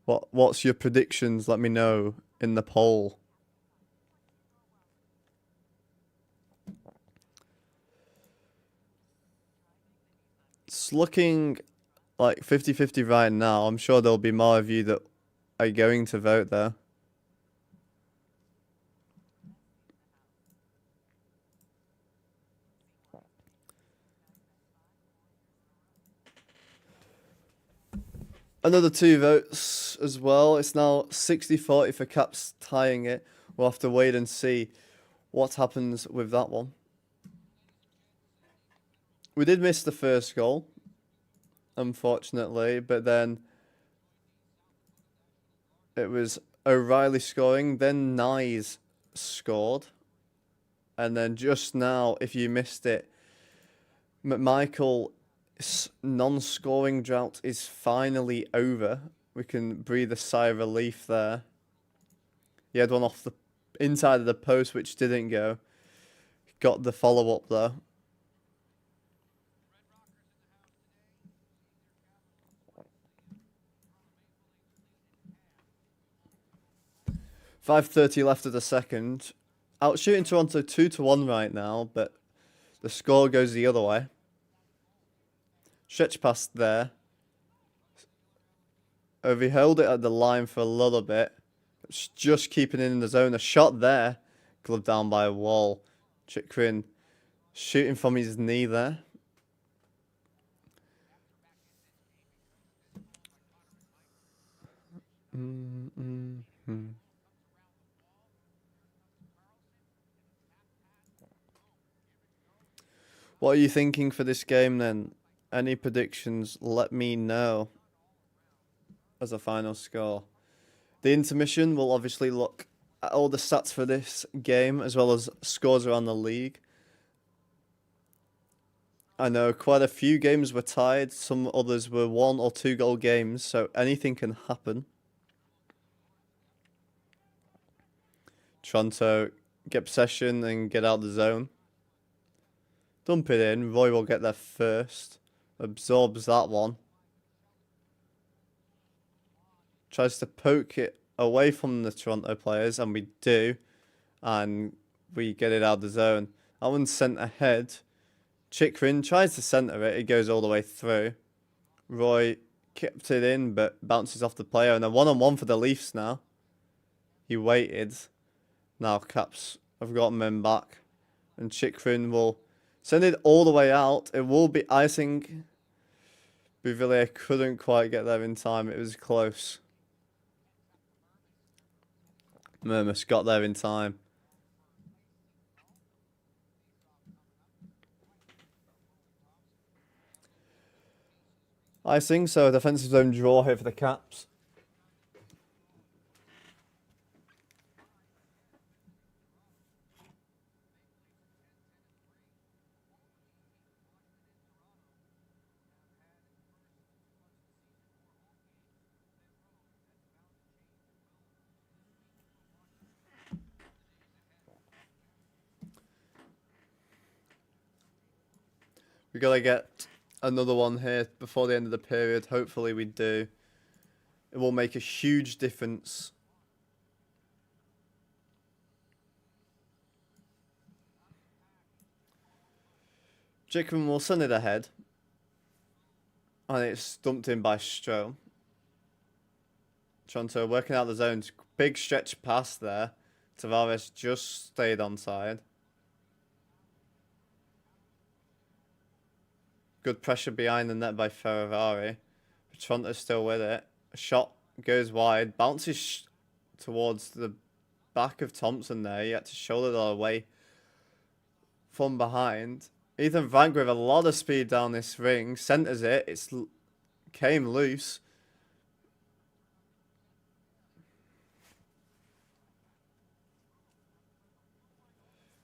What's your predictions? Let me know in the poll. It's looking like 50-50 right now. I'm sure there'll be more of you that are going to vote though. Another 2 votes as well. It's now 60-40 for Caps tying it. We'll have to wait and see what happens with that one. We did miss the first goal, unfortunately, but then It was O'Reilly scoring, then Nyes scored. And then just now, if you missed it, McMichael's non-scoring drought is finally over. We can breathe a sigh of relief there. He had one off the inside of the post, which didn't go. Got the follow-up though. .5:30 left of the second. Outshooting Toronto 2-1 right now, but the score goes the other way. Stretch pass there. Ovi held it at the line for a little bit. Just keeping it in the zone. A shot there. Gloved down by a Wall. Chychrun shooting from his knee there. What are you thinking for this game then? Any predictions? Let me know as a final score. The intermission will obviously look at all the stats for this game as well as scores around the league. I know quite a few games were tied, some others were 1 or 2 goal games, so anything can happen. Toronto get possession and get out the zone. Dump it in, Roy will get there first. Absorbs that one. Tries to poke it away from the Toronto players, and we do. And we get it out of the zone. That one's sent ahead. Chychrun tries to centre it. It goes all the way through. Roy kept it in, but bounces off the player. And a one-on-one for the Leafs now. He waited. Now Caps have gotten him back. And Chychrun will send it all the way out. It will be icing. Beauvillier couldn't quite get there in time. It was close. Mermus got there in time. Icing, so a defensive zone draw here for the Caps. We gotta get another one here before the end of the period. Hopefully we do. It will make a huge difference. Chychrun will send it ahead. And it's dumped in by Strome. Toronto working out the zone. Big stretch pass there. Tavares just stayed onside. Good pressure behind the net by Ferravari. Toronto's still with it. A shot goes wide. Bounces towards the back of Thompson there. He had to shoulder that away from behind. Ethan Frank with a lot of speed down this ring. Centers it. It's came loose.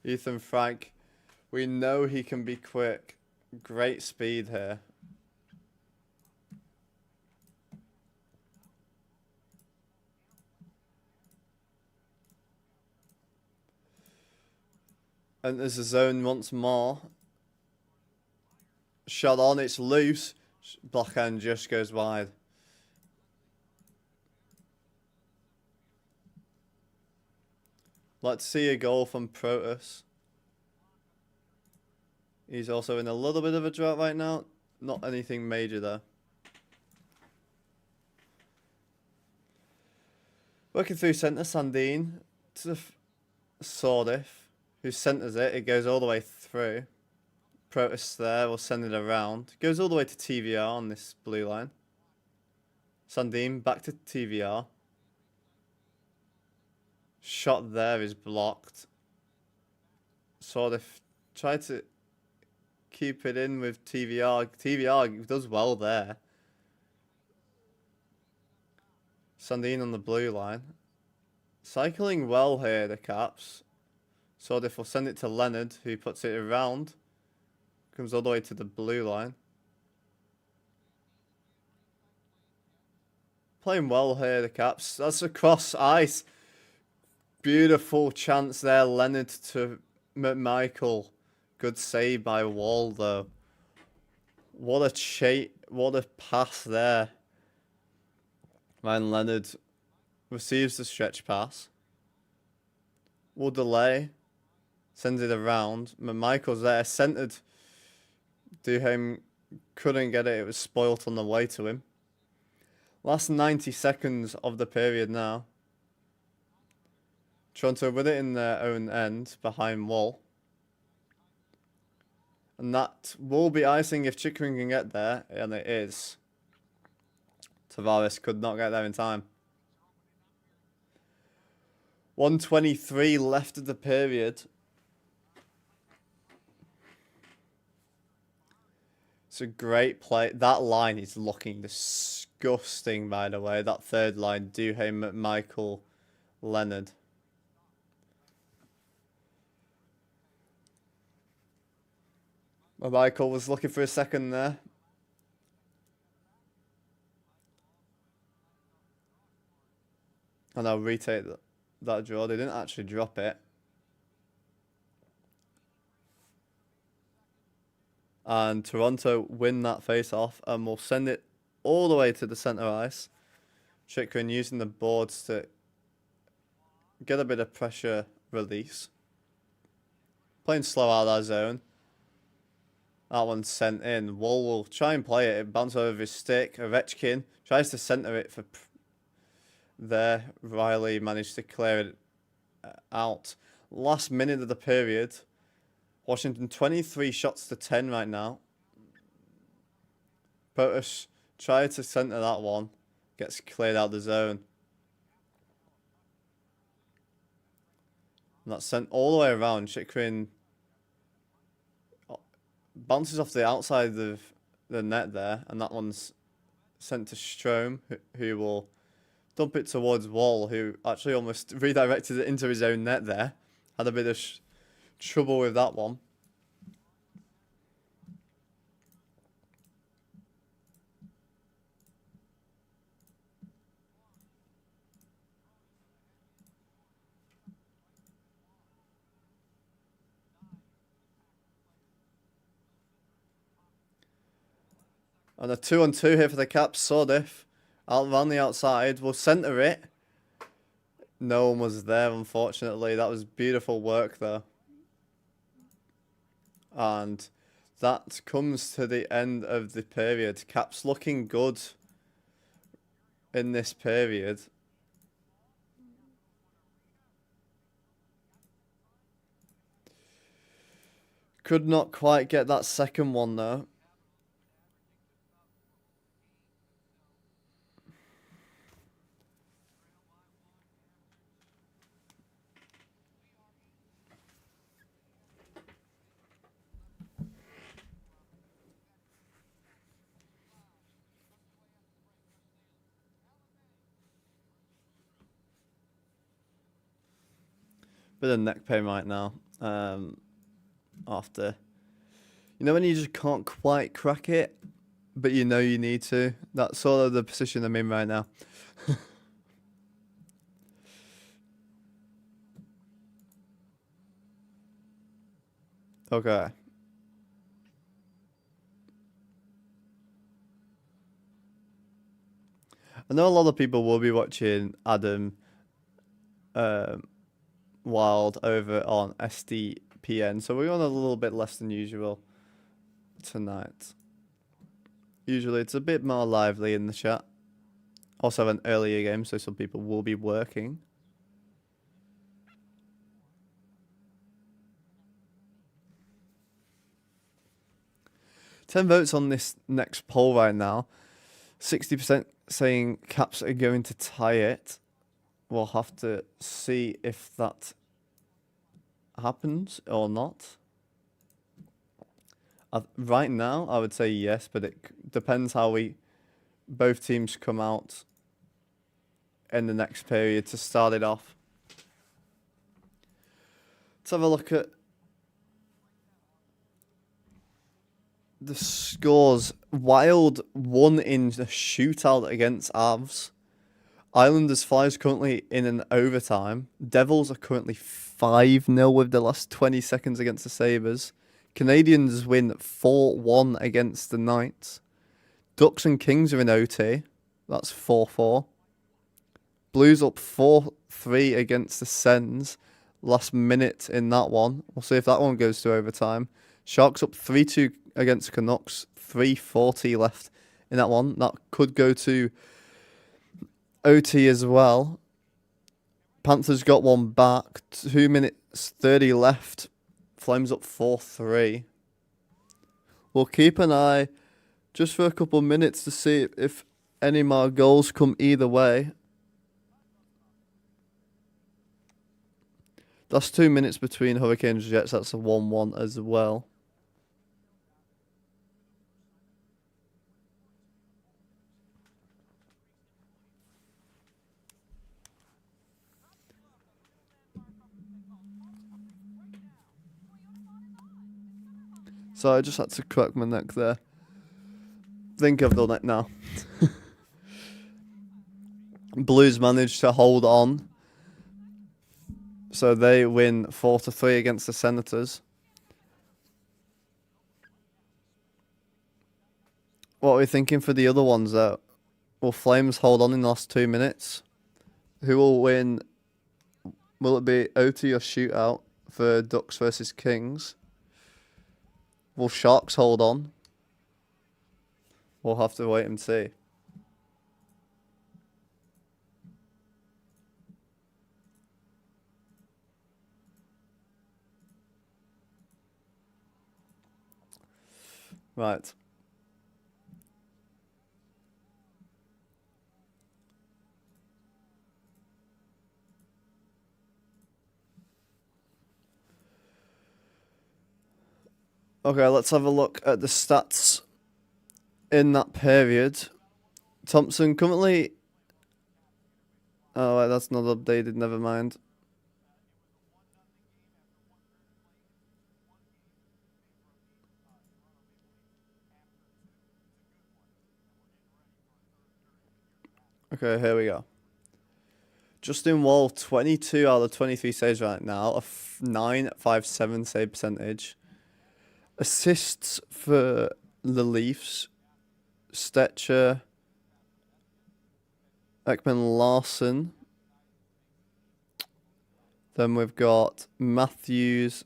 Ethan Frank. We know he can be quick. Great speed here. And there's a zone once more. Shot on, it's loose. Blackhand just goes wide. Let's see a goal from Protas. He's also in a little bit of a drought right now. Not anything major though. Working through centre, Sandin to Sordif, who centres it. It goes all the way through. Protas there will send it around. Goes all the way to TVR on this blue line. Sandin back to TVR. Shot there is blocked. Sordif tried to keep it in with TVR. TVR does well there. Sandine on the blue line. Cycling well here, the Caps. Sordif will send it to Leonard, who puts it around. Comes all the way to the blue line. Playing well here, the Caps. That's across ice. Beautiful chance there, Leonard to McMichael. Good save by Wall, though. What a pass there. Ryan Leonard receives the stretch pass. Will delay. Sends it around. McMichael's there. Centered. Duhaime couldn't get it. It was spoilt on the way to him. Last 90 seconds of the period now. Toronto with it in their own end behind Wall. And that will be icing if Chychrun can get there. And it is. Tavares could not get there in time. 1:23 left of the period. It's a great play. That line is looking disgusting, by the way. That third line, Duhaime, McMichael, Leonard. McMichael was looking for a second there. And I'll retake that draw. They didn't actually drop it. And Toronto win that face-off and will send it all the way to the centre ice. Chychrun using the boards to get a bit of pressure release. Playing slow out of that zone. That one's sent in. Wall will try and play it. It bounces over his stick. Ovechkin tries to centre it for there. Riley managed to clear it out. Last minute of the period. Washington 23 shots to 10 right now. Potus tried to centre that one. Gets cleared out the zone. And that's sent all the way around. Chychrun bounces off the outside of the net there. And that one's sent to Strome, who will dump it towards Wall, who actually almost redirected it into his own net there. Had a bit of trouble with that one. And a 2-on-2 here for the Caps. Sordif out around the outside. Will centre it. No one was there, unfortunately. That was beautiful work, though. And that comes to the end of the period. Caps looking good in this period. Could not quite get that second one, though. Bit of neck pain right now. After, you know, when you just can't quite crack it, but you know you need to. That's sort of the position I'm in right now. Okay. I know a lot of people will be watching Adam Wild over on SDPN, so we're on a little bit less than usual tonight. Usually it's a bit more lively in the chat. Also an earlier game, so some people will be working. Ten votes on this next poll right now. 60% saying Caps are going to tie it. We'll have to see if that happens or not. Right now, I would say yes, but it depends how both teams come out in the next period to start it off. Let's have a look at the scores. Wild won in the shootout against Avs. Islanders Flyers currently in an overtime. Devils are currently 5-0 with the last 20 seconds against the Sabres. Canadians win 4-1 against the Knights. Ducks and Kings are in OT. That's 4-4. Blues up 4-3 against the Sens. Last minute in that one. We'll see if that one goes to overtime. Sharks up 3-2 against Canucks. 3:40 left in that one. That could go to OT as well. Panthers got one back. 2 minutes 30 left. Flames up 4-3. We'll keep an eye just for a couple of minutes to see if any more goals come either way. That's 2 minutes between Hurricanes and Jets. That's a 1-1 as well. So I just had to crack my neck there. Think I've done it now. Blues managed to hold on. So they win 4-3 against the Senators. What are we thinking for the other ones though? Will Flames hold on in the last 2 minutes? Who will win? Will it be OT or shootout for Ducks versus Kings? Will Sharks hold on? We'll have to wait and see. Right. Okay, let's have a look at the stats in that period. Thompson currently... Oh, wait, that's not updated, never mind. Okay, here we go. Justin Wall, 22 out of 23 saves right now, a 9.57 save percentage. Assists for the Leafs, Stetcher, Ekman Larson. Then we've got Matthews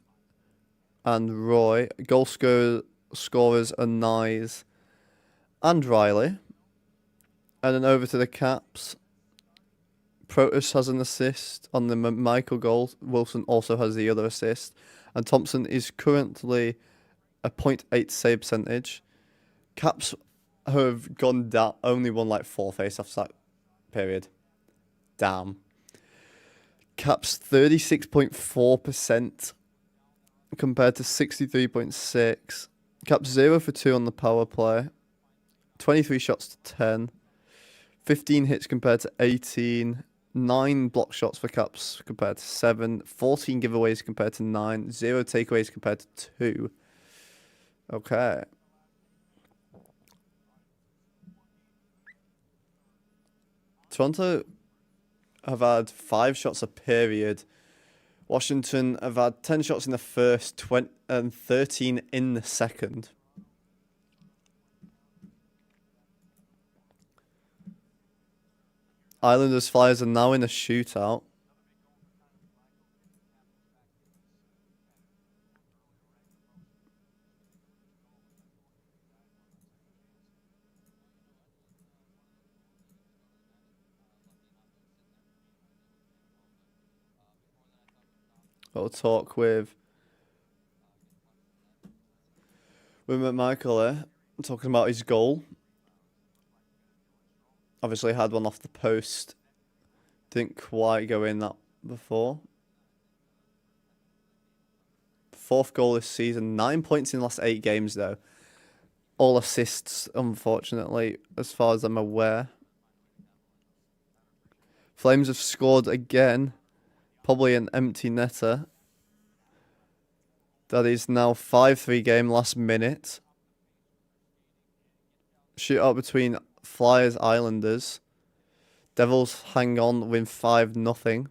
and Roy. Goal scorers are Nyes and Riley. And then over to the Caps. Protus has an assist on the Michael goal. Wilson also has the other assist. And Thompson is currently a 0.8 save percentage. Caps have gone down, only won like 4 face-offs that period. Damn. Caps 36.4% compared to 63.6. Caps 0 for 2 on the power play. 23 shots to 10. 15 hits compared to 18. 9 block shots for Caps compared to 7. 14 giveaways compared to 9. 0 takeaways compared to 2. Okay. Toronto have had 5 shots a period. Washington have had 10 shots in the first, 20 and 13 in the second. Islanders Flyers are now in a shootout. I'll talk with McMichael there, talking about his goal. Obviously had one off the post. Didn't quite go in that before. 4th goal this season. 9 points in the last 8 games though. All assists, unfortunately, as far as I'm aware. Flames have scored again. Probably an empty netter. That is now 5-3 game last minute. Shootout between Flyers Islanders. Devils hang on, win 5-0.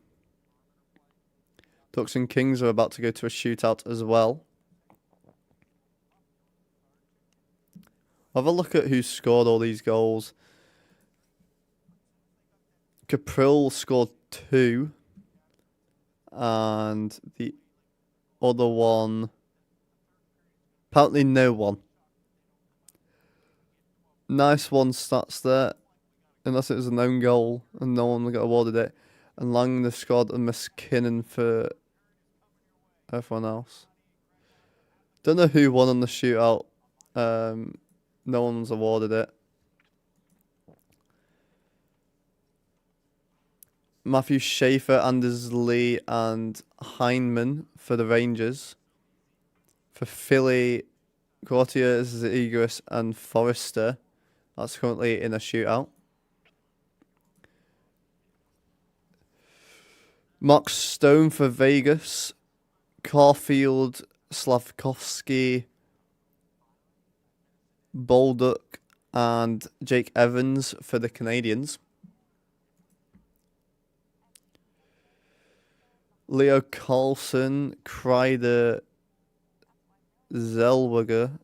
Ducks and Kings are about to go to a shootout as well. Have a look at who scored all these goals. Caprill scored 2. And the other one... apparently no one. Nice one stats there. Unless it was an own goal and no one got awarded it. And Langner scored and McKinnon for everyone else. Don't know who won on the shootout. No one's awarded it. Matthew Schaefer, Anders Lee, and Heineman for the Rangers. For Philly, Gauthier, Zegras, and Forrester. That's currently in a shootout. Mark Stone for Vegas. Caulfield, Slavkovsky, Bolduc, and Jake Evans for the Canadians. Leo Carlson, Kreider, Zellweger,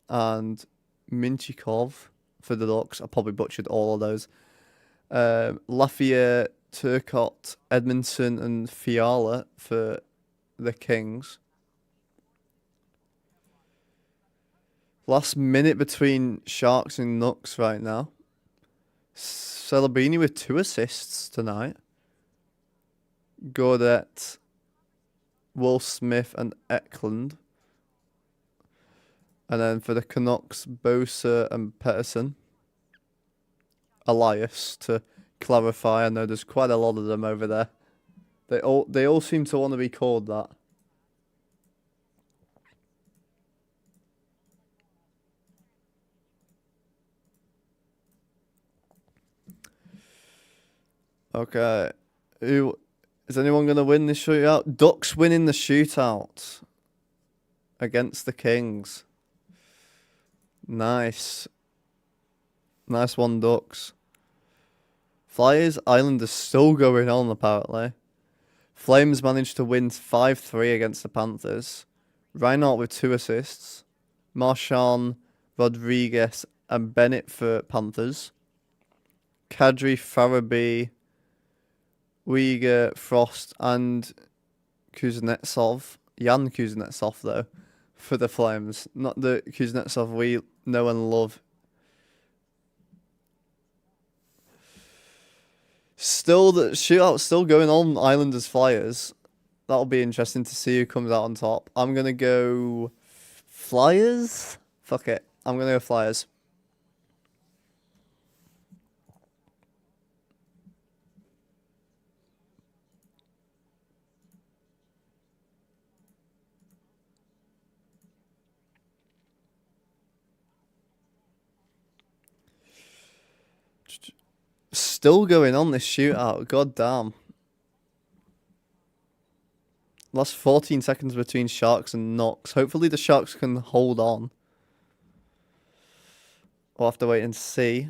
and Minchikov for the Ducks. I probably butchered all of those. Lafayette, Turcotte, Edmondson, and Fiala for the Kings. Last minute between Sharks and Nucks right now. Celebrini with 2 assists tonight. Gaudette, Will Smith, and Eklund. And then for the Canucks, Bosa and Pettersson. Elias, to clarify. I know there's quite a lot of them over there. They all seem to want to be called that. Okay. Is anyone going to win this shootout? Ducks winning the shootout against the Kings. Nice. Nice one, Ducks. Flyers Islanders still going on, apparently. Flames managed to win 5-3 against the Panthers. Reinhardt with 2 assists. Marchand, Rodriguez, and Bennett for Panthers. Kadri, Farabee, Uyghur, Frost, and Kuznetsov. Jan Kuznetsov, though, for the Flames. Not the Kuznetsov we know and love. Still, the shootout's still going on, Islanders Flyers. That'll be interesting to see who comes out on top. I'm going to go Flyers? Fuck it. I'm going to go Flyers. Still going on this shootout. God damn. Last 14 seconds between Sharks and Nucks. Hopefully the Sharks can hold on. We'll have to wait and see.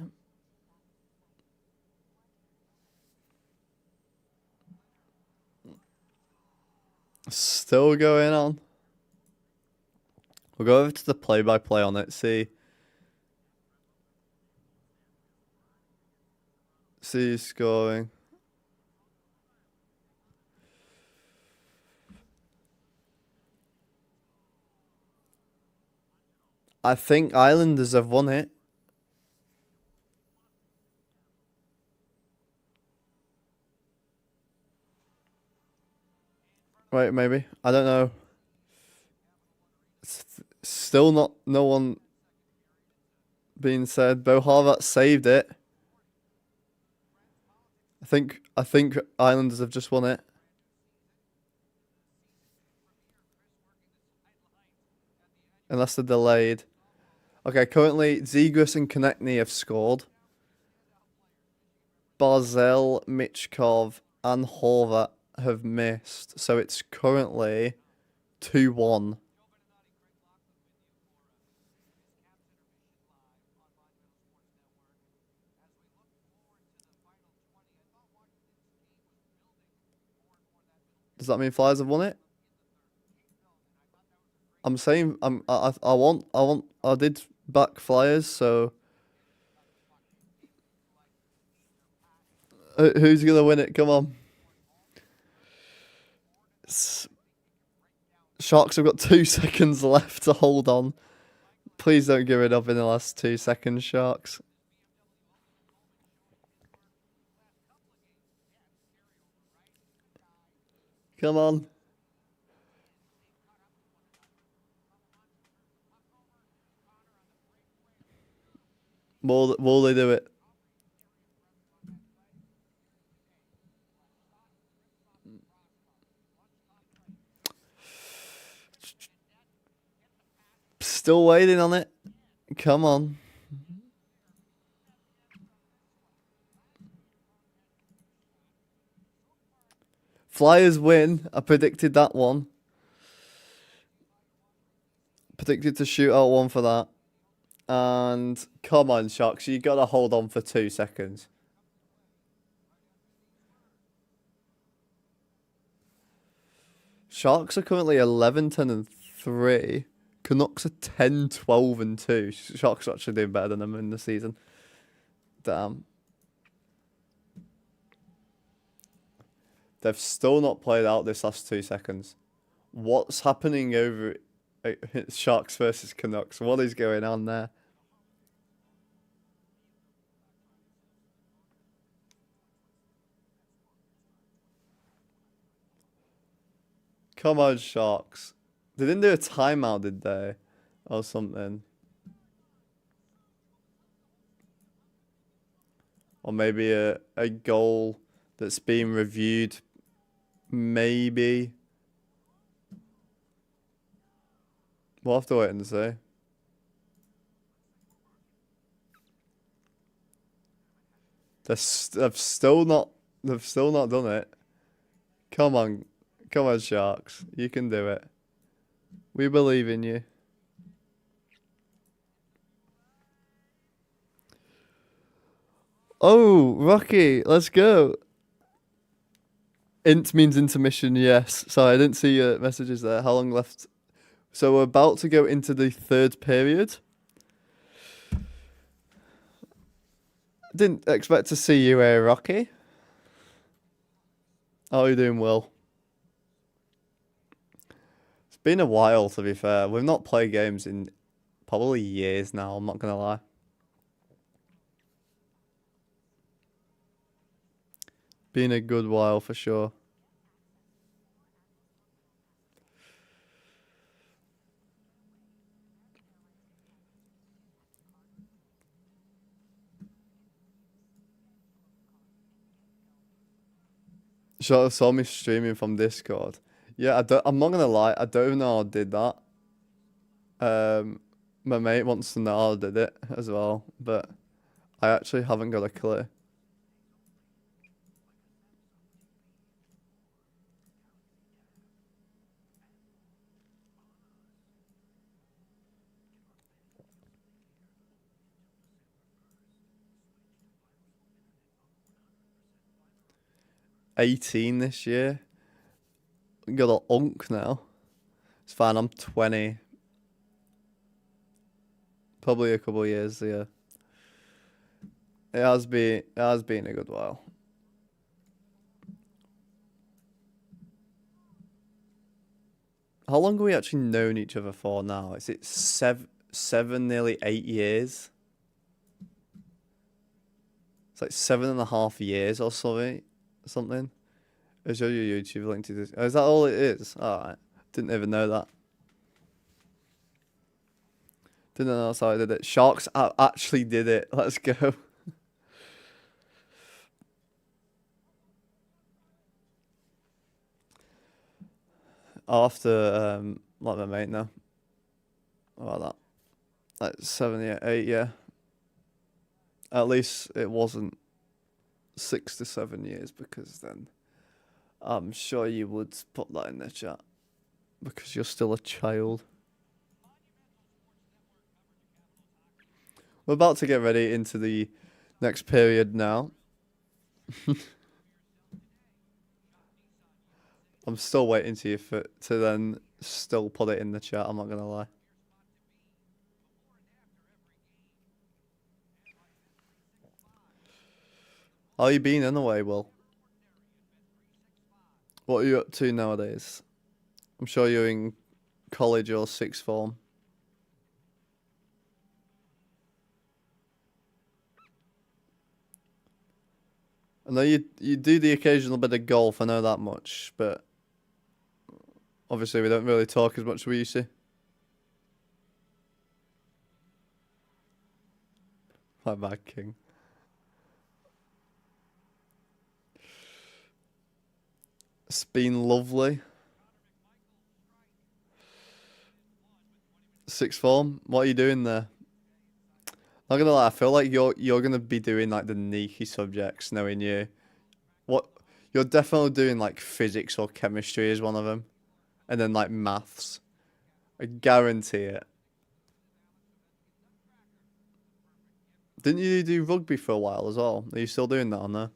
Still going on. We'll go over to the play-by-play on it. See who's scoring. I think Islanders have won it. Right, maybe. I don't know. Still not, no one being said. Bo Horvat saved it. I think Islanders have just won it. Unless they're delayed. Okay, currently Zegras and Konechny have scored. Barzell, Michkov, and Horvat have missed, so it's currently 2-1. Does that mean Flyers have won it? I'm saying I did back Flyers, so who's gonna win it? Come on. Sharks have got 2 seconds left to hold on. Please don't give it up in the last 2 seconds, Sharks. Come on. Will they do it? Still waiting on it. Come on. Flyers win. I predicted that one. Predicted to shoot out one for that. And come on, Sharks, you gotta hold on for 2 seconds. Sharks are currently 11-10-3. Canucks are 10-12-2. Sharks are actually doing better than them in the season. Damn. They've still not played out this last 2 seconds. What's happening over Sharks versus Canucks? What is going on there? Come on, Sharks. They didn't do a timeout, did they? Or something. Or maybe a goal that's being reviewed. Maybe. We'll have to wait and see. They've still not done it. Come on, Sharks. You can do it. We believe in you. Oh, Rocky, let's go. Int means intermission, yes. Sorry, I didn't see your messages there. How long left? So we're about to go into the 3rd period. Didn't expect to see you here, Rocky. How are you doing, Will? It's been a while, to be fair. We've not played games in probably years now, I'm not going to lie. Been a good while for sure. Should have saw me streaming from Discord. Yeah, I'm not gonna lie, I don't even know how I did that. My mate wants to know how I did it as well, but I actually haven't got a clue. $18 this year. Got a unk now. It's fine, I'm 20. Probably a couple of years, yeah. It has been a good while. How long have we actually known each other for now? Is it seven, nearly 8 years? It's like 7.5 years or something. Is your YouTube link to this? Is that all it is? Alright. Didn't even know that. Didn't know that's how I did it. Sharks actually did it. Let's go. I'll have to let my mate know about that. Like 7, 8, yeah. At least it wasn't 6 to 7 years, because then I'm sure you would put that in the chat because you're still a child. We're about to get ready into the next period now. I'm still waiting to you to then still put it in the chat, I'm not gonna lie. How you been anyway, Will? What are you up to nowadays? I'm sure you're in college or sixth form. I know you do the occasional bit of golf, I know that much, but obviously we don't really talk as much as we used to. My bad, King. It's been lovely. Sixth form, what are you doing there? Not gonna lie, I feel like you're gonna be doing like the Nikki subjects, knowing you. What you're definitely doing like physics or chemistry is one of them, and then like maths. I guarantee it. Didn't you do rugby for a while as well? Are you still doing that on there?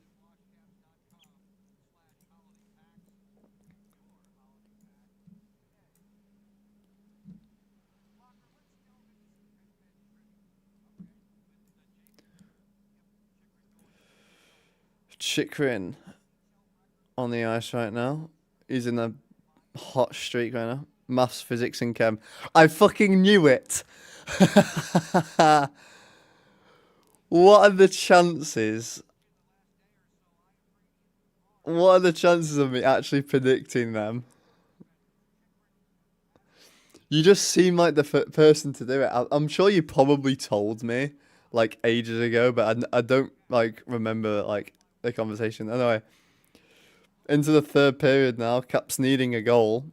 Chikrin on the ice right now. He's in a hot streak right now. Maths, physics, and chem. I fucking knew it. What are the chances? What are the chances of me actually predicting them? You just seem like the person to do it. I'm sure you probably told me like ages ago, but I don't like remember like the conversation. Anyway, into the third period now. Caps needing a goal.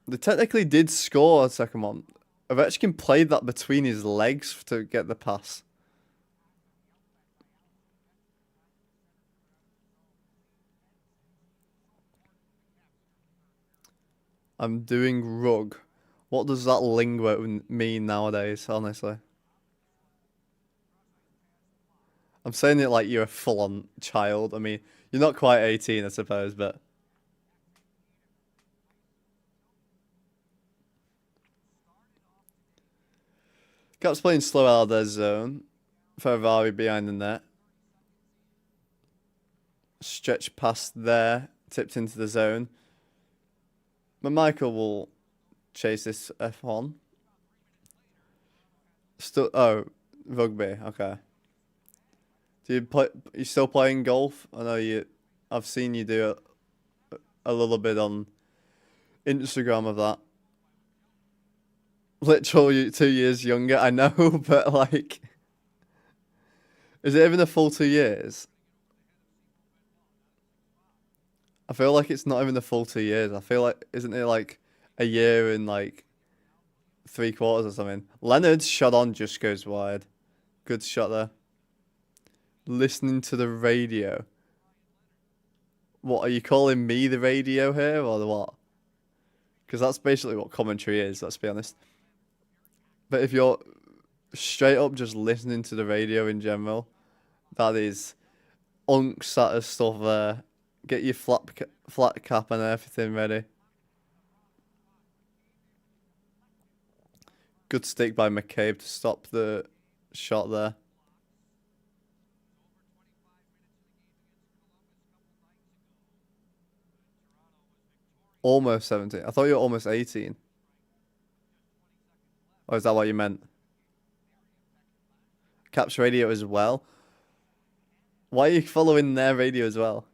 They technically did score a second one. Ovechkin played that between his legs to get the pass. I'm doing rug. What does that lingo mean nowadays, honestly? I'm saying it like you're a full-on child. I mean, you're not quite 18, I suppose, but... Caps playing slow out of their zone. Ferrari behind the net. Stretch past there. Tipped into the zone. But Michael will chase this F1. Still, oh, rugby. Okay. Do you play? You still playing golf? I know you. I've seen you do a little bit on Instagram of that. Literally 2 years younger. I know, but like, is it even a full 2 years? I feel like it's not even the full 2 years. I feel like, isn't it like a year and like 3/4 or something? Leonard's shot on just goes wide. Good shot there. Listening to the radio. What, are you calling me the radio here or the what? Because that's basically what commentary is, let's be honest. But if you're straight up just listening to the radio in general, that is unk status stuff there. Get your flat cap and everything ready. Good stick by McCabe to stop the shot there. Almost 17. I thought you were almost 18. Or is that what you meant? Caps radio as well. Why are you following their radio as well?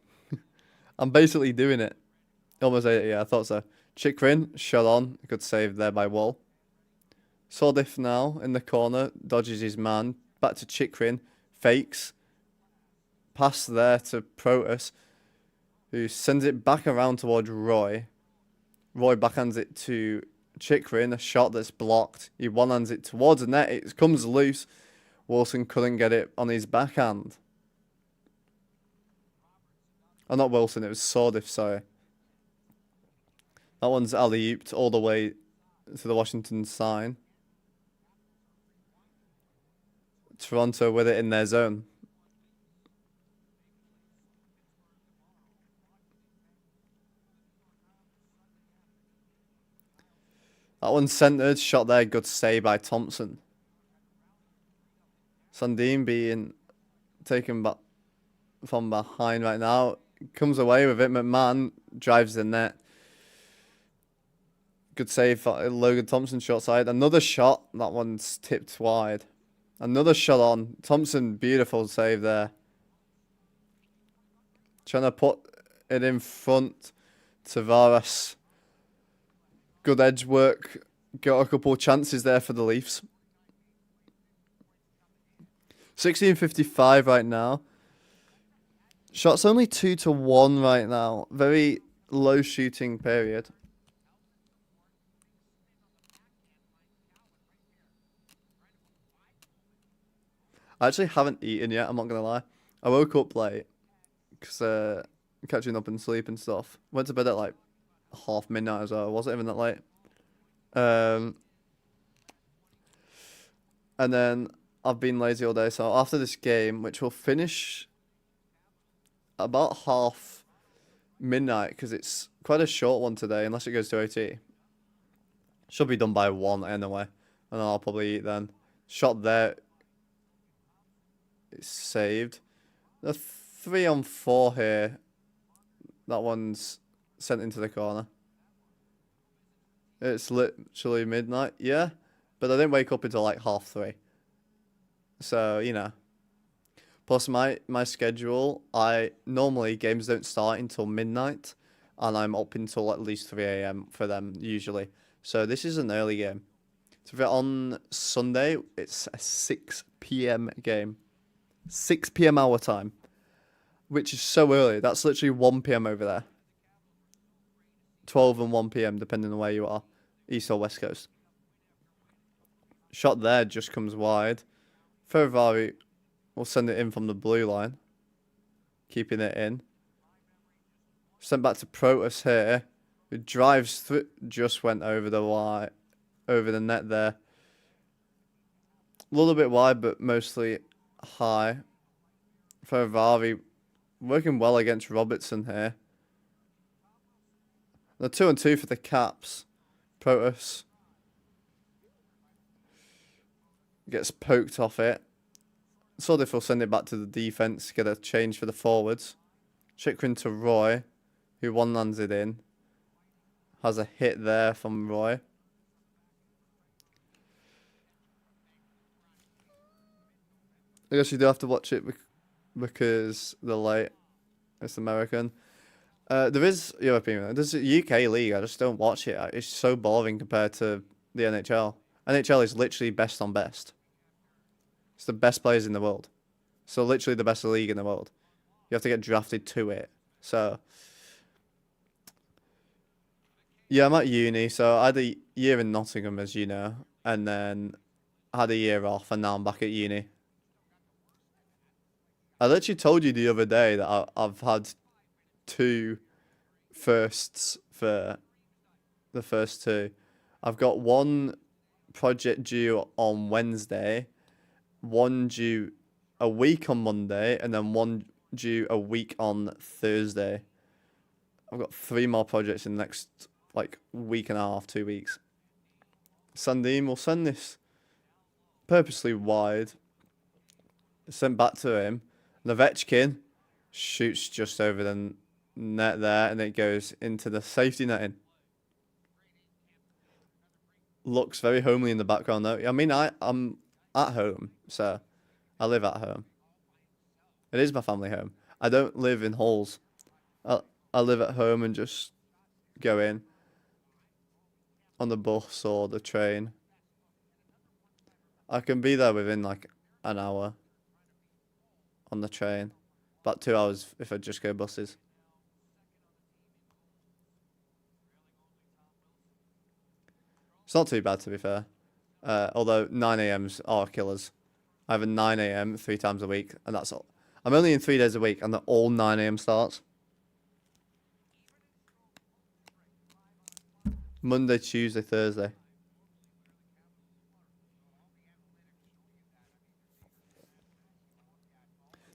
I'm basically doing it. Almost 80, yeah, I thought so. Chikrin, shot on. Good save there by Wall. Sordif now in the corner. Dodges his man. Back to Chikrin. Fakes. Pass there to Protus, who sends it back around towards Roy. Roy backhands it to Chikrin. A shot that's blocked. He one-hands it towards the net. It comes loose. Wilson couldn't get it on his backhand. Oh, not Wilson, it was Sordif, sorry. That one's alley-ooped all the way to the Washington sign. Toronto with it in their zone. That one's centered, shot there, good save by Thompson. Sandin being taken back from behind right now. Comes away with it. McMahon drives the net. Good save for Logan Thompson short side. Another shot. That one's tipped wide. Another shot on. Thompson, beautiful save there. Trying to put it in front. Tavares. Good edge work. Got a couple of chances there for the Leafs. 16:55 right now. Shots only 2-1 right now. Very low shooting period. I actually haven't eaten yet, I'm not going to lie. I woke up late because catching up and sleep and stuff. Went to bed at like half midnight as well. It wasn't even that late. And then I've been lazy all day. So after this game, which will finish about half midnight because it's quite a short one today, unless it goes to OT. Should be done by 1 anyway. And I'll probably eat then. Shot there. It's saved. The 3-on-4 here. That one's sent into the corner. It's literally midnight, yeah. But I didn't wake up until like 3:30. So, you know. Plus my schedule, normally games don't start until midnight. And I'm up until at least 3 a.m. for them, usually. So this is an early game. So on Sunday, it's a 6 p.m. game. 6 p.m. our time. Which is so early. That's literally 1 p.m. over there. 12 and 1 p.m. depending on where you are. East or West Coast. Shot there just comes wide. Ferravari will send it in from the blue line. Keeping it in. Sent back to Protas here. Who drives through. Just went over the net there. A little bit wide, but mostly high. Ferravari working well against Robertson here. The 2-on-2 for the Caps. Protas gets poked off it. Sordif will send it back to the defense, get a change for the forwards. Chychrun to Roy, who one-lands it in. Has a hit there from Roy. I guess you do have to watch it because they're late. It's American. There is European. There's a UK league. I just don't watch it. It's so boring compared to the NHL. NHL is literally best on best. It's the best players in the world. So literally the best league in the world. You have to get drafted to it. So yeah, I'm at uni. So I had a year in Nottingham, as you know, and then I had a year off, and now I'm back at uni. I literally told you the other day that I've had 2 firsts for the first 2. I've got 1 project due on Wednesday, 1 due a week on Monday, and then 1 due a week on Thursday. I've got 3 more projects in the next week and a half, 2 weeks. Sandin will send this purposely wide. Sent back to him. Ovechkin shoots just over the net there, and it goes into the safety netting. Looks very homely in the background though. I mean, I'm at home, so I live at home. It is my family home. I don't live in halls. I live at home and just go in on the bus or the train. I can be there within an hour on the train. About 2 hours if I just go buses. It's not too bad, to be fair. Although 9 a.m.s are killers. I have a 9 a.m. 3 times a week, and that's all. I'm only in 3 days a week, and they're all 9 a.m. starts. Monday, Tuesday, Thursday.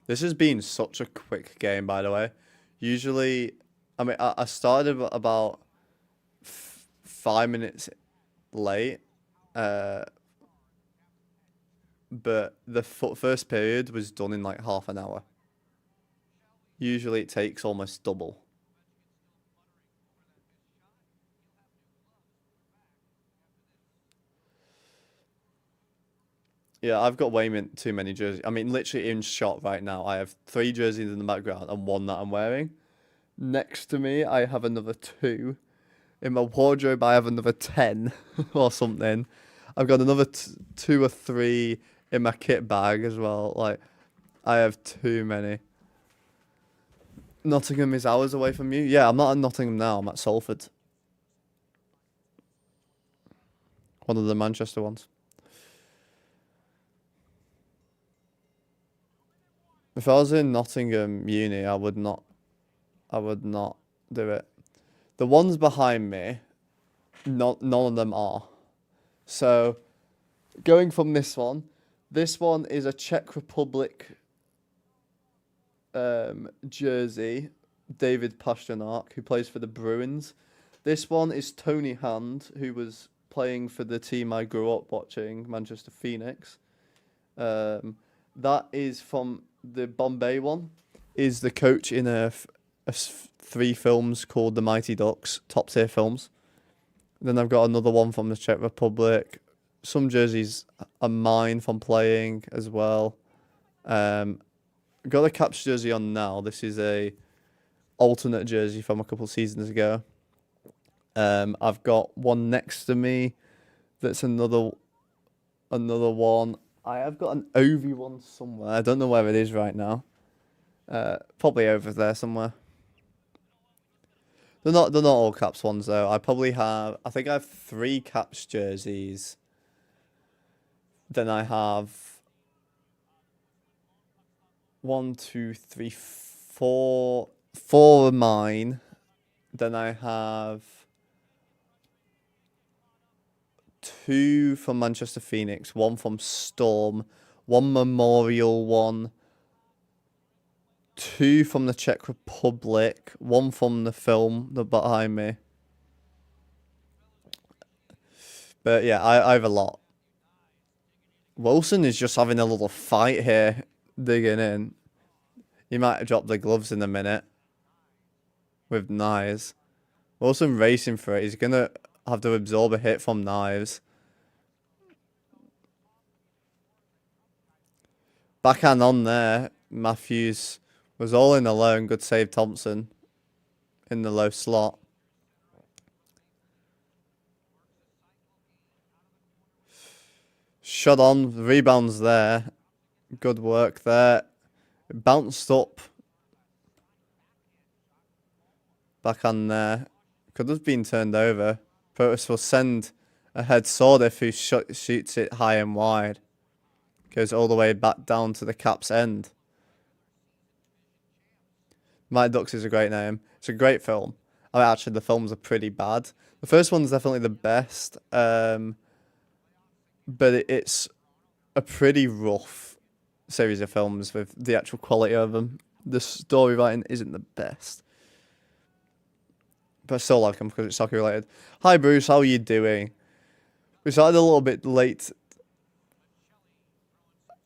This has been such a quick game, by the way. Usually, I mean, I started about 5 minutes late, uh, but the first period was done in like half an hour. Usually, it takes almost double. Yeah, I've got way too many jerseys. I mean, literally in shot right now, I have 3 jerseys in the background and one that I'm wearing. Next to me, I have another 2. In my wardrobe, I have another 10 or something. I've got another 2 or 3 in my kit bag as well. Like, I have too many. Nottingham is hours away from you. Yeah, I'm not at Nottingham now. I'm at Salford. One of the Manchester ones. If I was in Nottingham uni, I would not do it. The ones behind me, none of them are. So, going from this one is a Czech Republic jersey, David Pastrnak, who plays for the Bruins. This one is Tony Hand, who was playing for the team I grew up watching, Manchester Phoenix. That is from the Bombay one, is the coach in a 3 films called The Mighty Ducks, top tier films. Then I've got another one from the Czech Republic. Some jerseys are mine from playing as well. Got a Caps jersey on now. This is a alternate jersey from a couple of seasons ago. I've got one next to me that's another one. I have got an Ovi one somewhere. I don't know where it is right now. Probably over there somewhere. They're not all Caps ones though. I think I have 3 Caps jerseys. Then I have 1, 2, 3, 4. 4 are mine. Then I have 2 from Manchester Phoenix, 1 from Storm, 1 Memorial one, 2 from the Czech Republic, 1 from the film that behind me. But yeah, I have a lot. Wilson is just having a little fight here, digging in. He might drop the gloves in a minute with Knives. Wilson racing for it. He's going to have to absorb a hit from Knives. Backhand on there. Matthews was all in alone. Good save, Thompson. In the low slot. Shot on. Rebounds there. Good work there. Bounced up. Backhand there. Could have been turned over. Protus will send ahead Sordif, who shoots it high and wide. Goes all the way back down to the Caps end. Mighty Ducks is a great name. It's a great film. I mean, actually, the films are pretty bad. The first one's definitely the best. But it's a pretty rough series of films with the actual quality of them. The story writing isn't the best. But I still like them because it's soccer related. Hi Bruce, how are you doing? We started a little bit late.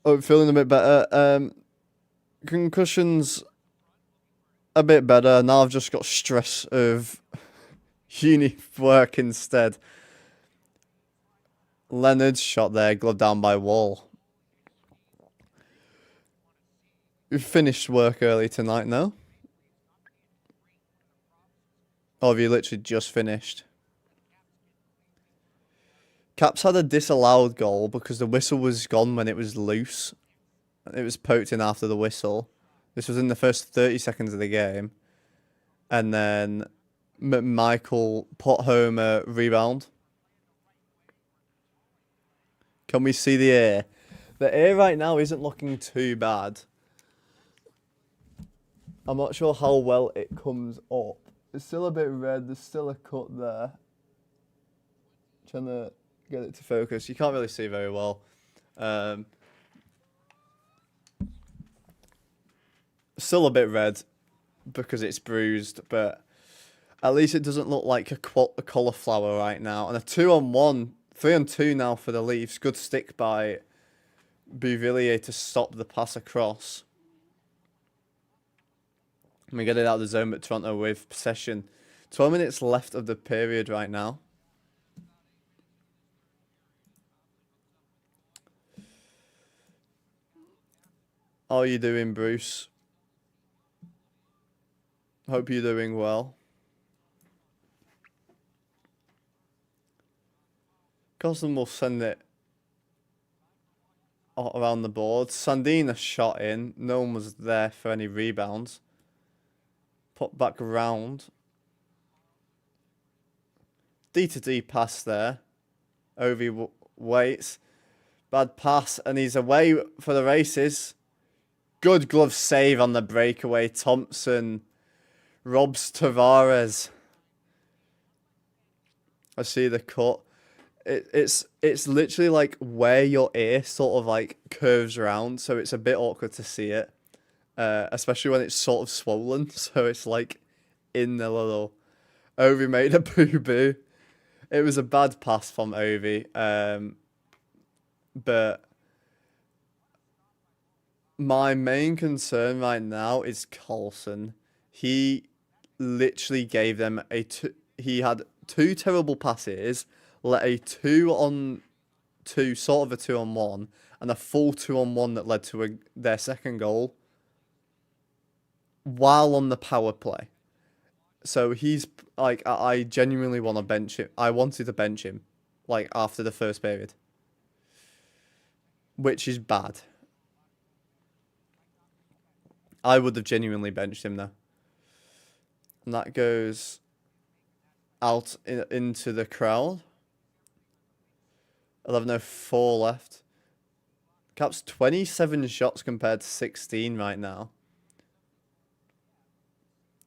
Oh, feeling a bit better. Concussions a bit better. Now I've just got stress of uni work instead. Leonard's shot there, gloved down by Wall. We've finished work early tonight now. Or have you literally just finished? Caps had a disallowed goal because the whistle was gone when it was loose. It was poked in after the whistle. This was in the first 30 seconds of the game. And then McMichael put home a rebound. Can we see the air? The air right now isn't looking too bad. I'm not sure how well it comes up. It's still a bit red. There's still a cut there. Trying to get it to focus. You can't really see very well. Still a bit red because it's bruised, but at least it doesn't look like a cauliflower right now. And a 2-on-1, 3-on-2 now for the Leafs. Good stick by Beauvillier to stop the pass across. And we get it out of the zone, but Toronto with possession. 12 minutes left of the period right now. How are you doing, Bruce? Hope you're doing well. Gosling will send it around the board. Sandina shot in. No one was there for any rebounds. Put back around. D-to-D pass there. Ovi waits. Bad pass, and he's away for the races. Good glove save on the breakaway. Thompson robs Tavares. I see the cut. It's literally like where your ear sort of like curves around, so it's a bit awkward to see it, especially when it's sort of swollen. So it's like in the little. Ovi made a boo boo. It was a bad pass from Ovi, but my main concern right now is Carlson. He literally gave them he had 2 terrible passes, let a 2-on-2, sort of a 2-on-1, and a full 2-on-1 that led to their second goal while on the power play. So he's like, I genuinely want to bench him. I wanted to bench him, like after the first period, which is bad. I would have genuinely benched him though. And that goes out into the crowd. 11:04 left. Caps 27 shots compared to 16 right now.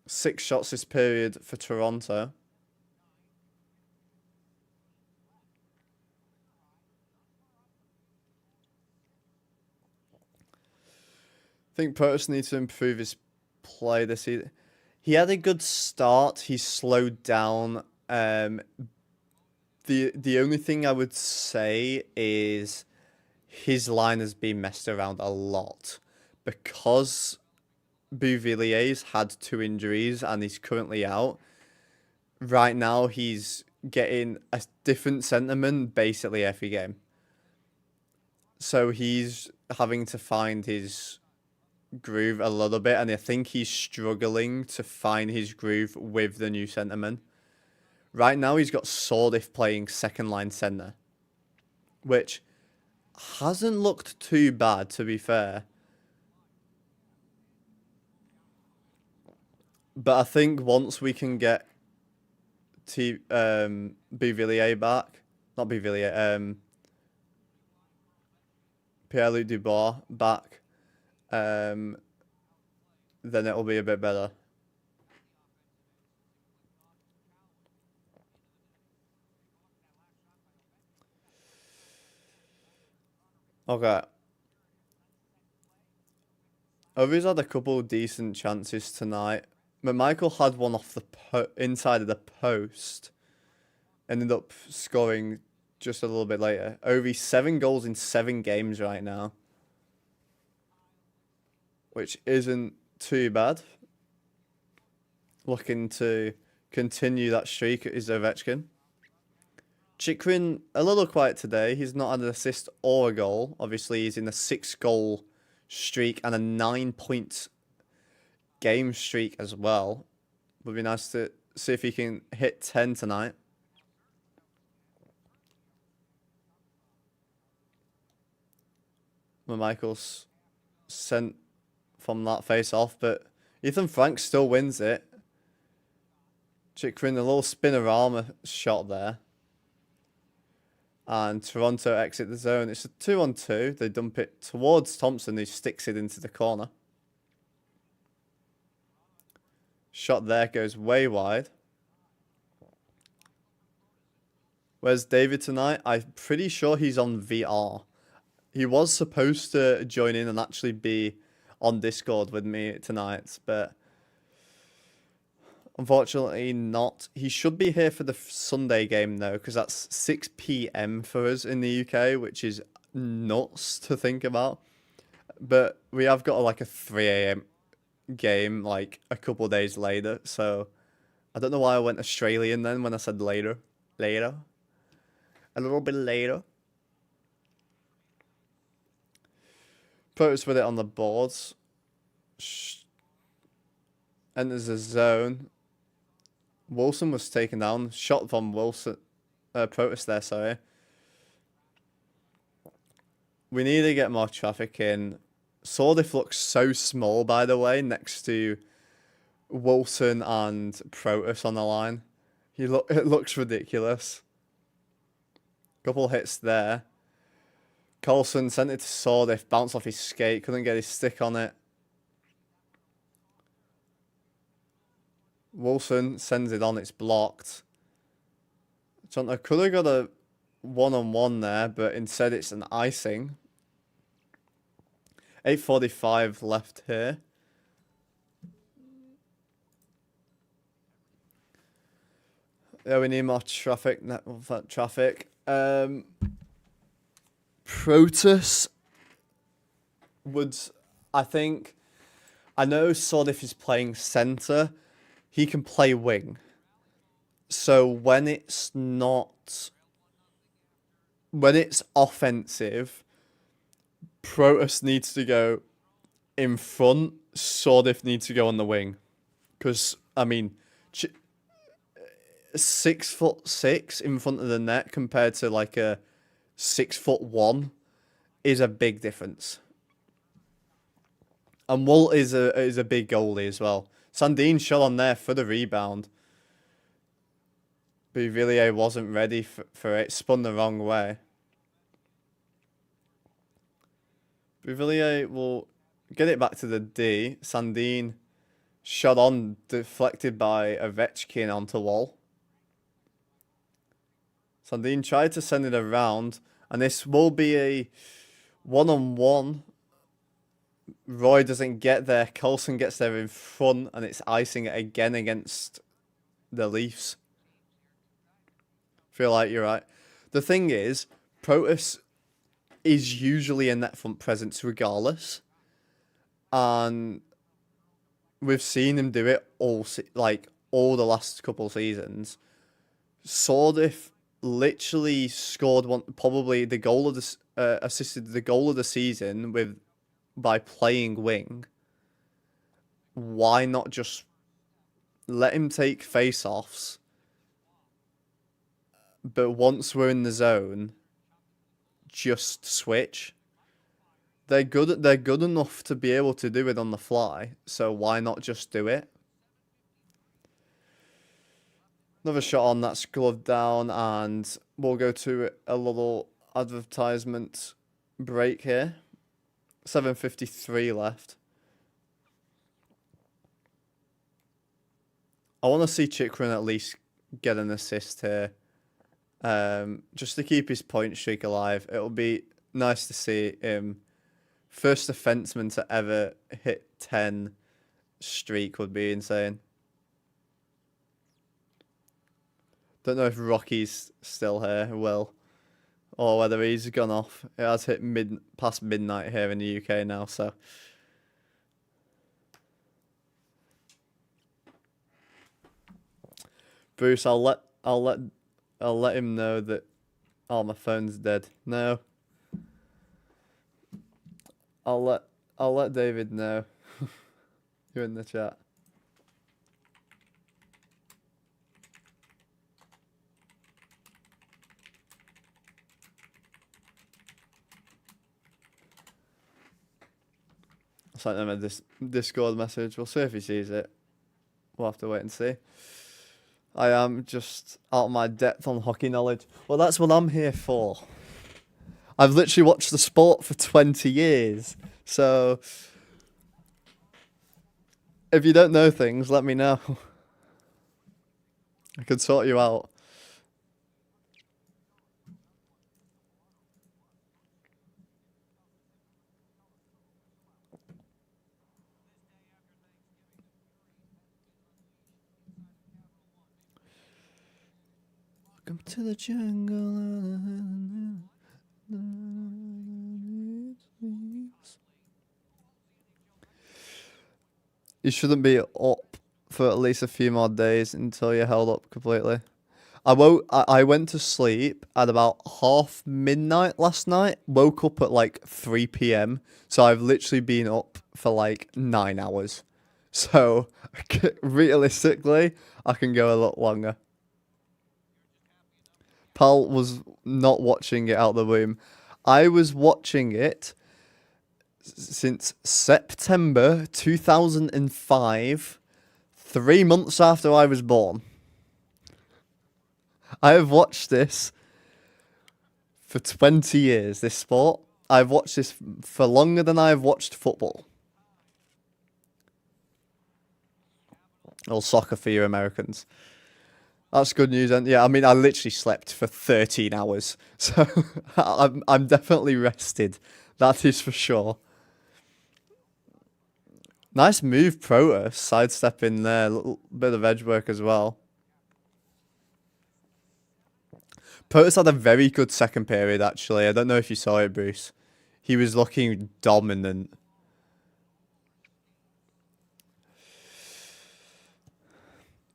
6 shots this period for Toronto. I think Protas needs to improve his play this season. He had a good start. He slowed down. The only thing I would say is his line has been messed around a lot because Beauvillier's had 2 injuries and he's currently out. Right now, he's getting a different centerman basically every game. So he's having to find his groove a little bit, and I think he's struggling to find his groove with the new centerman. Right now, he's got Sordif playing second line center, which hasn't looked too bad, to be fair. But I think once we can get Beauvillier back, not Beauvillier, Pierre-Luc Dubois back, then it'll be a bit better. Okay. Ovi's had a couple of decent chances tonight. McMichael had one off the inside of the post. Ended up scoring just a little bit later. Ovi 7 goals in 7 games right now, which isn't too bad. Looking to continue that streak is Ovechkin. Chychrun, a little quiet today. He's not had an assist or a goal. Obviously, he's in a 6-goal streak and a 9-point game streak as well. Would be nice to see if he can hit 10 tonight. Michael's sent from that face-off, but Ethan Frank still wins it. Chychrun, a little spinorama shot there. And Toronto exit the zone. It's a 2-on-2. They dump it towards Thompson, who sticks it into the corner. Shot there goes way wide. Where's David tonight? I'm pretty sure he's on VR. He was supposed to join in and actually be on Discord with me tonight, but unfortunately not. He should be here for the Sunday game though, because that's 6 p.m. for us in the UK, which is nuts to think about. But we have got like a 3 a.m. game like a couple days later, so I don't know why I went Australian then when I said later. Later. A little bit later. Protus with it on the boards. Enters the zone. Wilson was taken down. Shot from Wilson. Protus there, sorry. We need to get more traffic in. Sordif looks so small, by the way, next to Wilson and Protus on the line. It looks ridiculous. Couple hits there. Coulson sent it to Sordif, bounced off his skate, couldn't get his stick on it. Wilson sends it on, it's blocked. Jonta could have got a one-on-one there, but instead it's an icing. 8:45 left here. Yeah, we need more traffic. Traffic. Protus would, I think, I know Sordif is playing centre. He can play wing. So when it's offensive, Protus needs to go in front. Sordif needs to go on the wing. Because, I mean, 6'6" in front of the net compared to like a 6'1" is a big difference. And Walt is a big goalie as well. Sandin shot on there for the rebound. But Villiers wasn't ready for it. Spun the wrong way. Villiers will get it back to the D. Sandin shot on, deflected by Ovechkin onto Wall. Sandin tried to send it around, and this will be a one-on-one. Roy doesn't get there. Coulson gets there in front, and it's icing it again against the Leafs. Feel like you're right. The thing is, Protus is usually a net front presence regardless, and we've seen him do it all the last couple seasons. Sordif literally scored probably the goal of the assisted the goal of the season by playing wing. Why not just let him take face-offs? But once we're in the zone, just switch. They're good enough to be able to do it on the fly, so why not just do it? Another shot on, that's gloved down, and we'll go to a little advertisement break here. 7:53 left. I want to see Chychrun at least get an assist here. Just to keep his point streak alive. It'll be nice to see him. First defenseman to ever hit 10 streak would be insane. Don't know if Rocky's still here, Will, or whether he's gone off. It has hit past midnight here in the UK now, so. Bruce, I'll let him know that. Oh, my phone's dead. No. I'll let David know. You're in the chat. I sent him a Discord message. We'll see if he sees it. We'll have to wait and see. I am just out of my depth on hockey knowledge. Well, that's what I'm here for. I've literally watched the sport for 20 years. So, if you don't know things, let me know. I could sort you out. to the jungle. You shouldn't be up for at least a few more days until you're held up completely. I went to sleep at about midnight last night. Woke up at like 3 p.m. So I've literally been up for like 9 hours. So realistically, I can go a lot longer. Pal was not watching it out the womb. I was watching it since September 2005, 3 months after I was born. I have watched this for 20 years, this sport. I've watched this for longer than I've watched football. Or soccer for you Americans. That's good news. And yeah, I mean, I literally slept for 13 hours. So I'm definitely rested. That is for sure. Nice move, Protus. Sidestepping there. A little bit of edge work as well. Protus had a very good second period, actually. I don't know if you saw it, Bruce. He was looking dominant.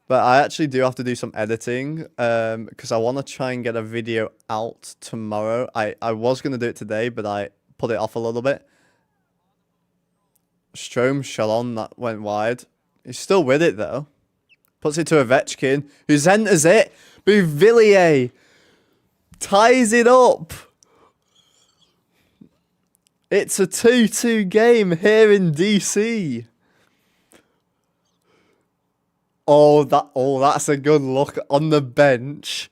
But I actually do have to do some editing because I want to try and get a video out tomorrow. I was going to do it today, but I put it off a little bit. Strom Shalom, that went wide. He's still with it, though. Puts it to Ovechkin, who enters it. Bouvillier ties it up. It's a 2-2 game here in DC. Oh, that's a good look on the bench.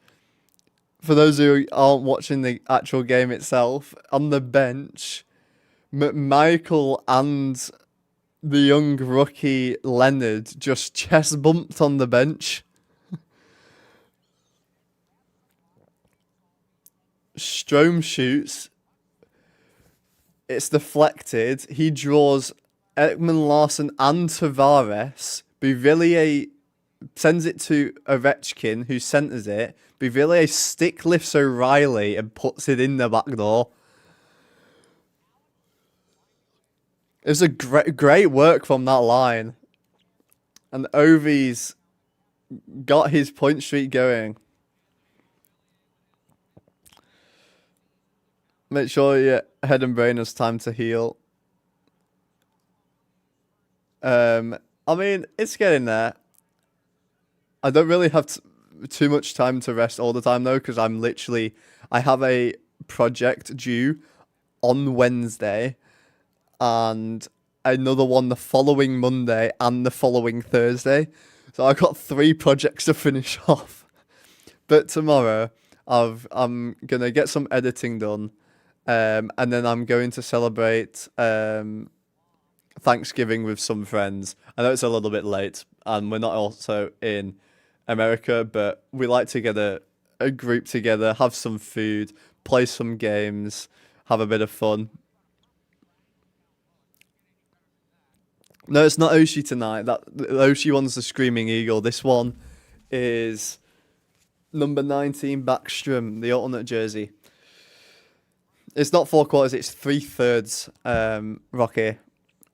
For those who aren't watching the actual game itself, on the bench, McMichael and the young rookie Leonard just chest bumped on the bench. Strome shoots. It's deflected. He draws Ekman Larson and Tavares. Bouvillier sends it to Ovechkin, who centers it. Bouvillier stick lifts O'Reilly and puts it in the back door. It was a great work from that line. And Ovi's got his point streak going. Make sure your head and brain has time to heal. I mean, it's getting there. I don't really have too much time to rest all the time, though, because I have a project due on Wednesday and another one the following Monday and the following Thursday. So I've got 3 projects to finish off. But tomorrow, I'm going to get some editing done. And then I'm going to celebrate Thanksgiving with some friends. I know it's a little bit late, and we're not also in America, but we like to get a group together, have some food, play some games, have a bit of fun. No, it's not Oshie tonight. The Oshie one's the Screaming Eagle. This one is number 19 Backstrom, the alternate jersey. It's not 4 quarters, it's 3/3, Rocky.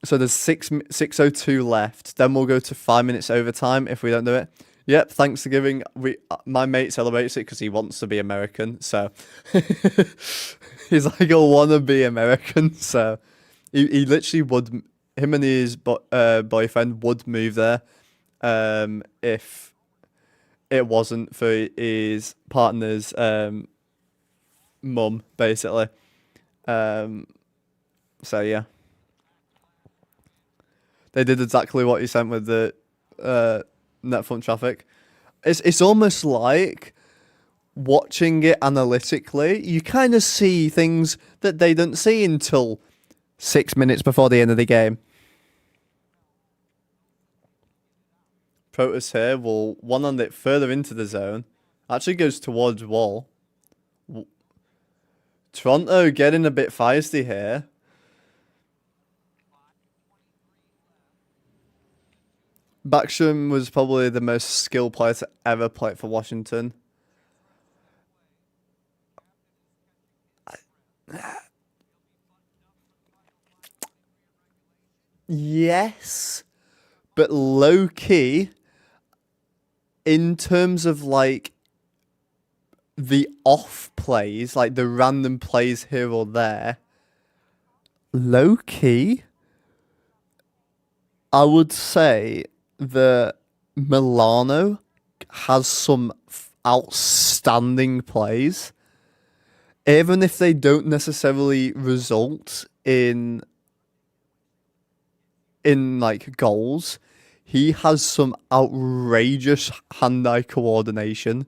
So there's 6:02 left. Then we'll go to 5 minutes overtime if we don't do it. Yep, Thanksgiving. My mate celebrates it because he wants to be American. So he's like a wannabe American. So he literally would. Him and his boyfriend would move there if it wasn't for his partner's mum, basically. So yeah, they did exactly what he sent with the Netfront traffic. It's almost like watching it analytically. You kind of see things that they don't see until 6 minutes before the end of the game. Protus here will one-hand it further into the zone. Actually goes towards wall. Toronto getting a bit feisty here. Backstrom was probably the most skilled player to ever play for Washington. Yes, but low key, in terms of like the off plays, like the random plays here or there, low key, I would say that Milano has some outstanding plays, even if they don't necessarily result in like goals. He has some outrageous hand-eye coordination.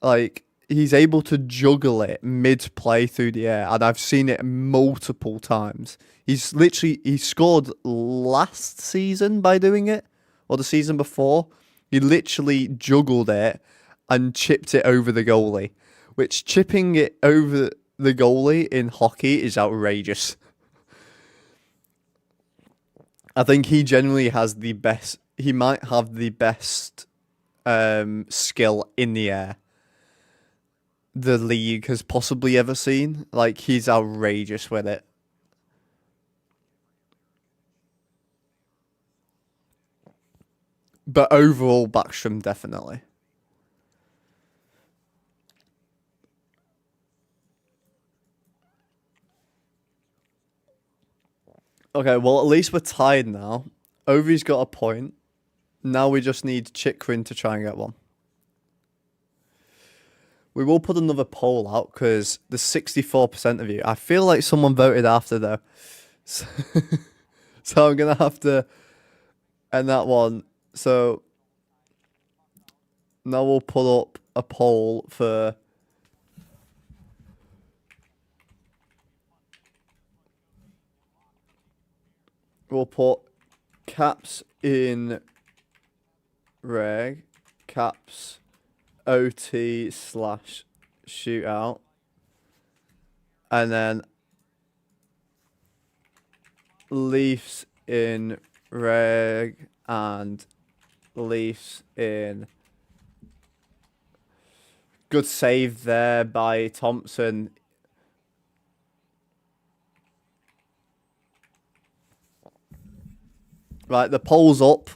Like, he's able to juggle it mid-play through the air, and I've seen it multiple times. He scored last season by doing it, or the season before. He literally juggled it and chipped it over the goalie, which chipping it over the goalie in hockey is outrageous. I think he genuinely has the best. He might have the best skill in the air the league has possibly ever seen. Like, he's outrageous with it. But overall, Backstrom definitely. Okay, well, at least we're tied now. Ovi's got a point. Now we just need Chikrin to try and get one. We will put another poll out because there's 64% of you. I feel like someone voted after though. So, so I'm going to have to end that one. So now we'll put up a poll for... We'll put caps in reg, caps OT/shootout, and then Leafs in reg and Leafs in... Good save there by Thompson. Right, the poll's up.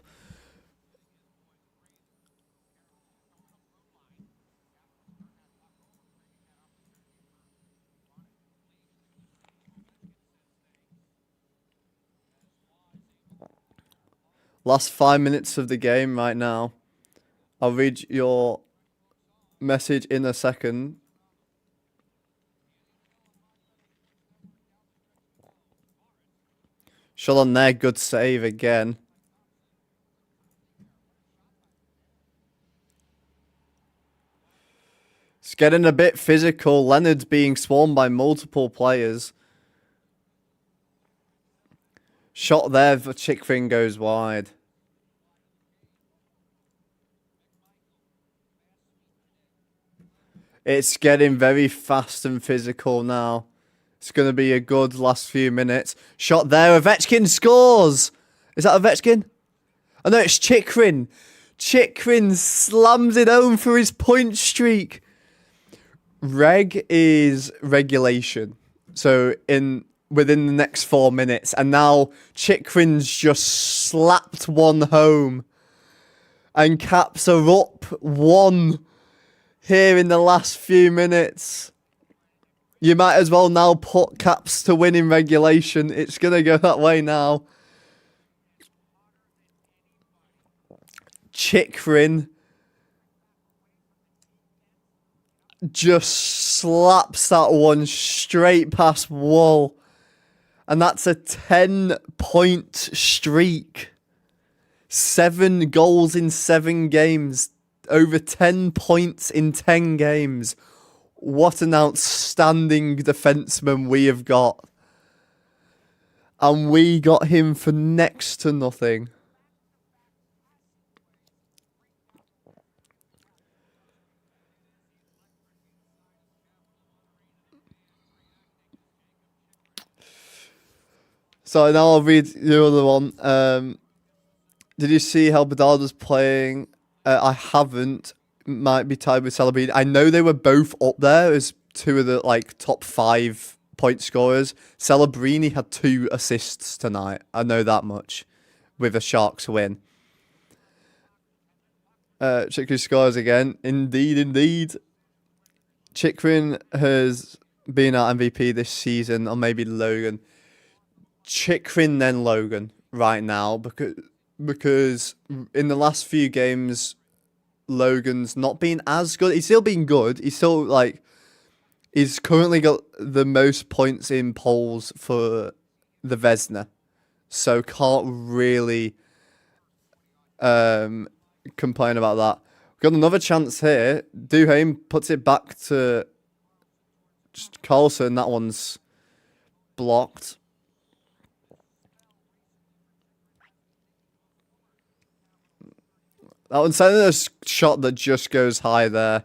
Last 5 minutes of the game right now. I'll read your message in a second. Shot on there, good save again. It's getting a bit physical. Leonard's being swarmed by multiple players. Shot there for Chikrin goes wide. It's getting very fast and physical now. It's going to be a good last few minutes. Shot there. Ovechkin scores. Is that Ovechkin? Oh, no, it's Chikrin. Chikrin slams it home for his point streak. Reg is regulation. So within the next 4 minutes. And now Chikrin's just slapped one home. And Caps are up 1 here in the last few minutes. You might as well now put Caps to win in regulation. It's going to go that way now. Chikrin just slaps that one straight past wall. And that's a 10-point streak. 7 goals in 7 games. Over 10 points in 10 games. What an outstanding defenseman we have got. And we got him for next to nothing. So now I'll read the other one. Did you see how Bedard was playing? I haven't. Might be tied with Salabini. I know they were both up there as two of the like top 5 point scorers. Celebrini had 2 assists tonight. I know that much, with a Sharks win. Chikrin scores again. Indeed. Chikrin has been our MVP this season, or maybe Logan. Chikrin then Logan right now, because in the last few games, Logan's not been as good. He's still been good. He's still like, he's currently got the most points in polls for the Vezina, so can't really complain about that. We've got another chance here. Duhaime puts it back to Carlson. That one's blocked. That one's sending a shot that just goes high there.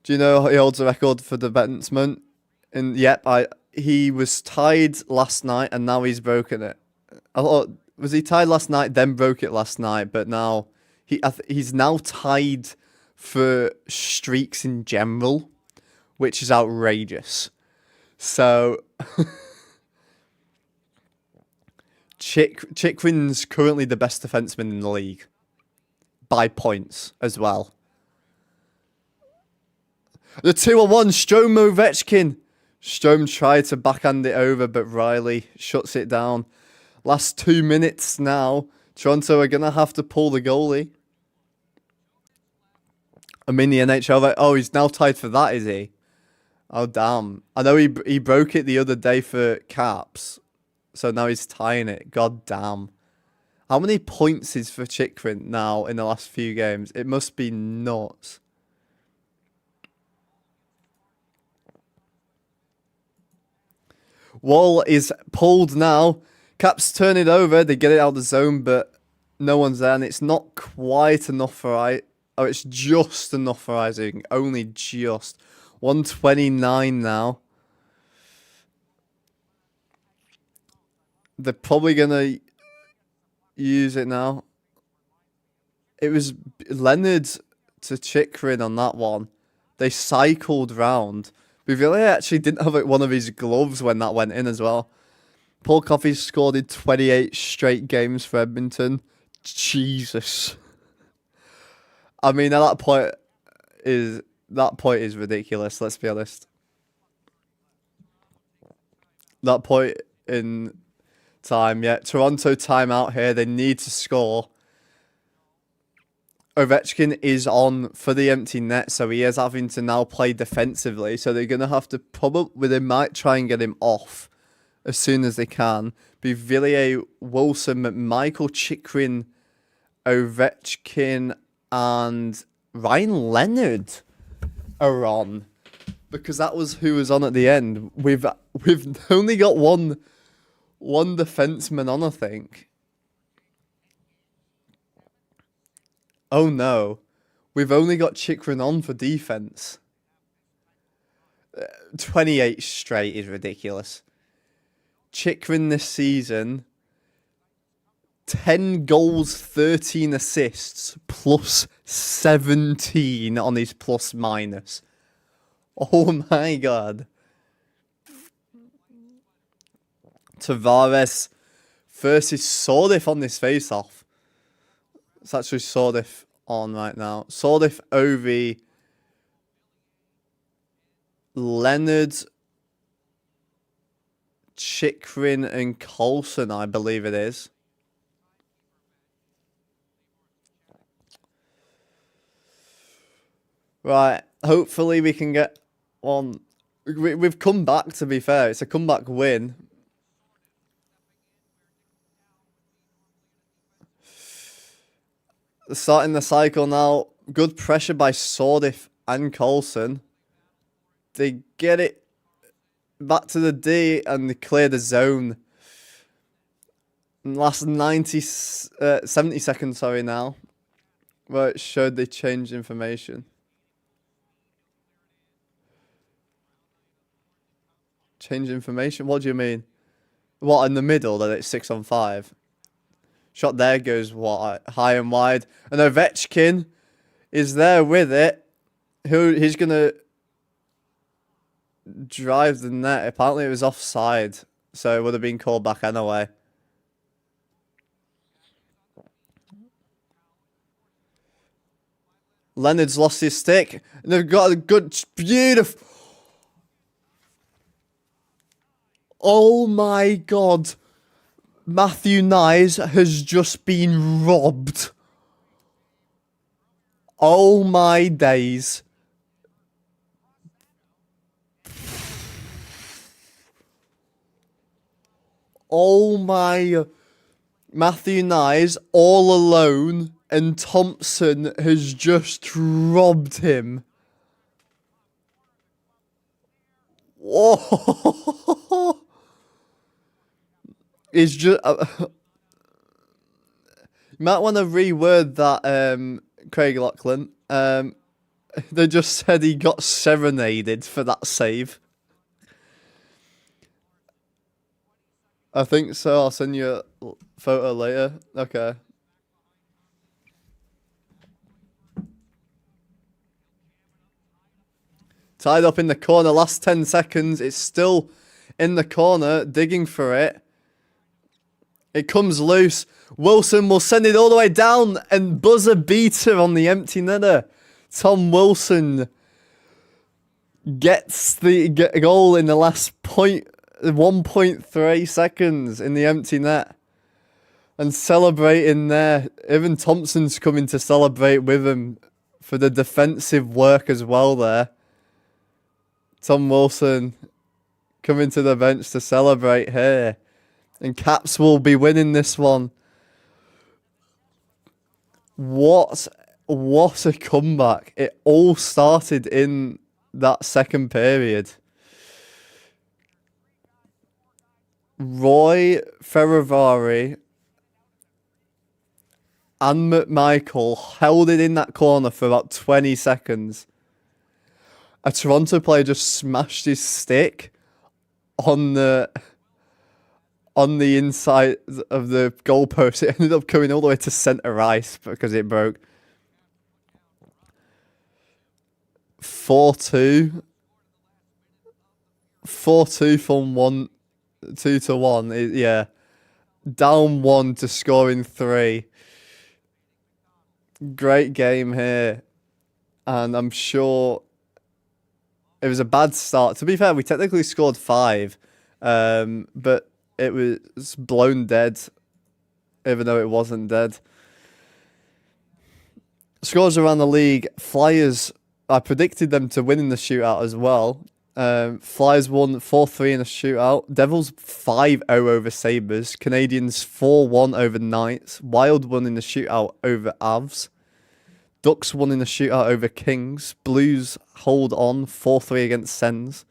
Do you know he holds the record for defenseman? And yep, he was tied last night and now he's broken it. I thought, was he tied last night, then broke it last night, but now he's now tied for streaks in general, which is outrageous. So Chikrin's currently the best defenseman in the league by points as well. The 2-on-1, Strome Ovechkin. Strome tried to backhand it over, but Riley shuts it down. Last 2 minutes now. Toronto are going to have to pull the goalie. I'm in the NHL. Oh, he's now tied for that, is he? Oh, damn. I know he broke it the other day for Caps. So now he's tying it. God damn. How many points is for Chikrin now in the last few games? It must be nuts. Wall is pulled now. Caps turn it over. They get it out of the zone, but no one's there. And it's not quite enough for Oh, it's just enough for Isaac. Only just. 129 now. They're probably going to use it now. It was Leonard to Chikrin on that one. They cycled round. Buvilier actually didn't have one of his gloves when that went in as well. Paul Coffey scored in 28 straight games for Edmonton. Jesus. I mean, that point is ridiculous, let's be honest. That point in time, yeah. Toronto timeout here. They need to score. Ovechkin is on for the empty net, so he is having to now play defensively. So they're going to have to they might try and get him off as soon as they can. Villiers, Wilson, McMichael, Chikrin, Ovechkin, and Ryan Leonard are on. Because that was who was on at the end. We've only got one defenseman on, I think. Oh no, we've only got Chikrin on for defense. 28 straight is ridiculous. Chikrin this season, 10 goals, 13 assists, plus 17 on his plus minus. Oh my god. Tavares versus Sordif on this face-off. It's actually Sordif on right now. Sordif, Ovi, Leonard, Chikrin, and Coulson, I believe it is. Right, hopefully we can get on. We've come back, to be fair. It's a comeback win. Starting the cycle now. Good pressure by Sordif and Coulson. They get it back to the D and they clear the zone. Last 70 seconds, sorry, now. Where it showed they changed information. Change information? What do you mean? What, in the middle, that it's 6-on-5? Shot there goes wide, high and wide. And Ovechkin is there with it. He's going to drive the net. Apparently it was offside, so it would have been called back anyway. Leonard's lost his stick. And they've got a good, beautiful... Oh my god. Matthew Nyes has just been robbed. Oh my days. Oh my... Matthew Nyes all alone, and Thompson has just robbed him. Whoa! It's just... you might want to reword that, Craig Lachlan. They just said he got serenaded for that save. I think so. I'll send you a photo later. Okay. Tied up in the corner. Last 10 seconds. It's still in the corner. Digging for it. It comes loose. Wilson will send it all the way down. And buzzer beater on the empty netter. Tom Wilson gets the goal in the last 1.3 seconds in the empty net. And celebrating there. Evan Thompson's coming to celebrate with him for the defensive work as well there. Tom Wilson coming to the bench to celebrate here. And Caps will be winning this one. What a comeback. It all started in that second period. Roy Ferravari and McMichael held it in that corner for about 20 seconds. A Toronto player just smashed his stick on the inside of the goalpost. It ended up coming all the way to centre ice because it broke. 4-2. 4-2 from 2-1. Yeah. Down 1 to scoring 3. Great game here. And I'm sure it was a bad start. To be fair, we technically scored 5. But it was blown dead. Even though it wasn't dead. Scores around the league. Flyers, I predicted them to win in the shootout as well. Flyers won 4-3 in a shootout. Devils 5-0 over Sabres. Canadians 4-1 over Knights. Wild won in the shootout over Avs. Ducks won in the shootout over Kings. Blues hold on 4-3 against Sens.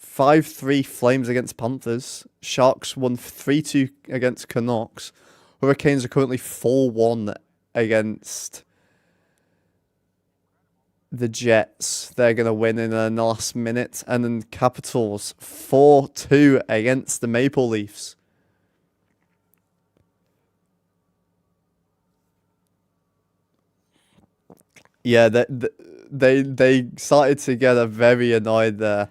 5-3 Flames against Panthers. Sharks won 3-2 against Canucks. Hurricanes are currently 4-1 against the Jets. They're going to win in the last minute. And then Capitals 4-2 against the Maple Leafs. Yeah, they started to get very annoyed there.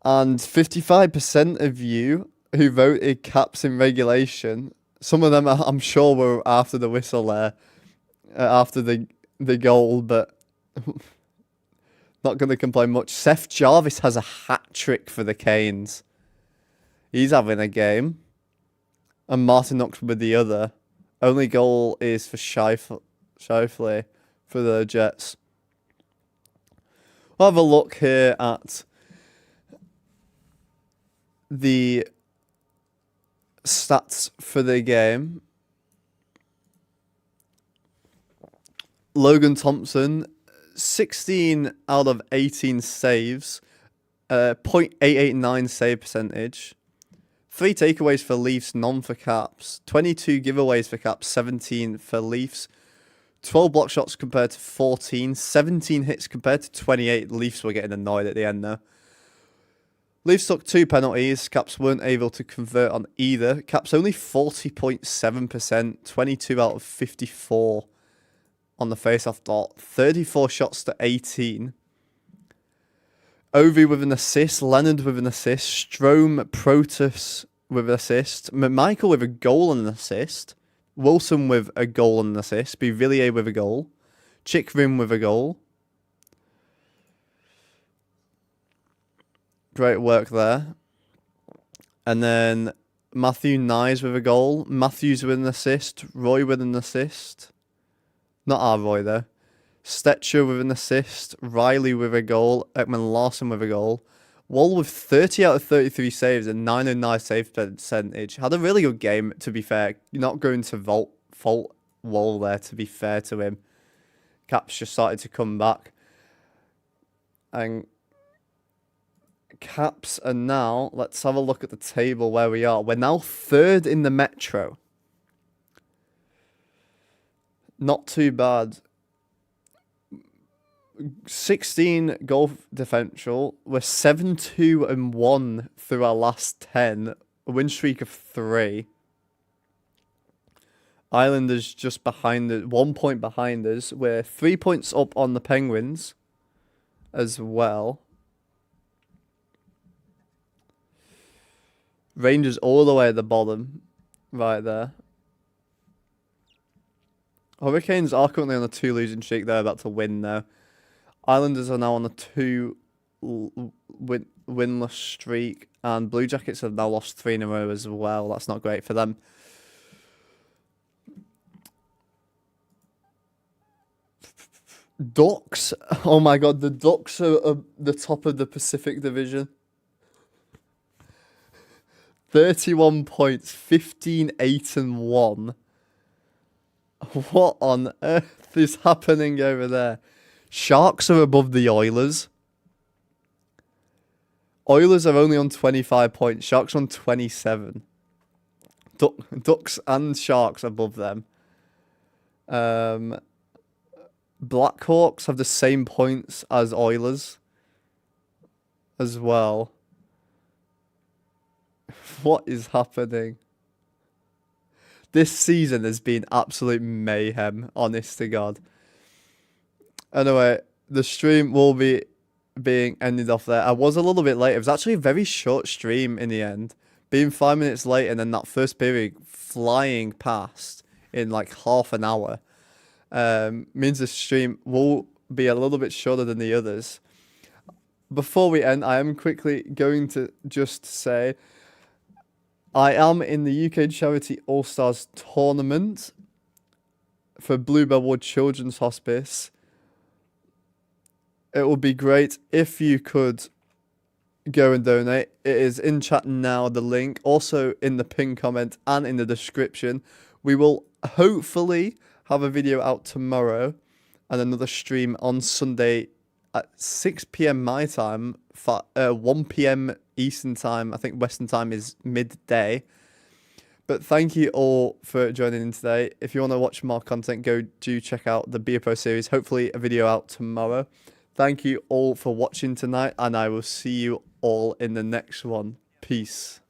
And 55% of you who voted Caps in regulation, some of them I'm sure were after the whistle there, after the goal, but not going to complain much. Seth Jarvis has a hat trick for the Canes. He's having a game. And Martin Knox with the other. Only goal is for Scheifele for the Jets. We'll have a look here at the stats for the game. Logan Thompson, 16 out of 18 saves, .889 save percentage. 3 takeaways for Leafs, none for Caps. 22 giveaways for Caps, 17 for Leafs. 12 block shots compared to 14. 17 hits compared to 28. Leafs were getting annoyed at the end though. Leafs took 2 penalties. Caps weren't able to convert on either. Caps only 40.7%. 22 out of 54 on the face-off dot. 34 shots to 18. Ovi with an assist. Leonard with an assist. Strome, Protus with an assist. McMichael with a goal and an assist. Wilson with a goal and an assist. Bouvillier with a goal. Chikrin with a goal. Great work there. And then Matthew Nyes with a goal. Matthews with an assist. Roy with an assist. Not our Roy, though. Stetcher with an assist. Riley with a goal. Ekman Larson with a goal. Wall with 30 out of 33 saves and 909 save percentage. Had a really good game, to be fair. You're not going to fault Wall there, to be fair to him. Caps just started to come back. And Caps are now, let's have a look at the table where we are. We're now third in the Metro. Not too bad. 16 goal differential. We're 7-2-1 through our last 10. A win streak of 3. Islanders just behind us, 1 point behind us. We're 3 points up on the Penguins as well. Rangers all the way at the bottom, right there. Hurricanes are currently on a 2 losing streak. They're about to win now. Islanders are now on a 2 winless streak. And Blue Jackets have now lost 3 in a row as well. That's not great for them. Ducks. Oh my god, the Ducks are the top of the Pacific Division. 31 points, 15-8-1. What on earth is happening over there? Sharks are above the Oilers. Oilers are only on 25 points. Sharks on 27. Ducks and Sharks above them. Blackhawks have the same points as Oilers as well. What is happening? This season has been absolute mayhem, honest to God. Anyway, the stream will be being ended off there. I was a little bit late. It was actually a very short stream in the end. Being 5 minutes late and then that first period flying past in like half an hour means the stream will be a little bit shorter than the others. Before we end, I am quickly going to just say I am in the UK Charity All-Stars tournament for Bluebell Wood Children's Hospice. It would be great if you could go and donate. It is in chat now, the link. Also in the pinned comment and in the description. We will hopefully have a video out tomorrow and another stream on Sunday at 6 p.m. my time, 1 p.m. Eastern time. I think Western time is midday. But thank you all for joining in today. If you want to watch more content, do check out the Be A Pro series. Hopefully a video out tomorrow. Thank you all for watching tonight, and I will see you all in the next one. Peace.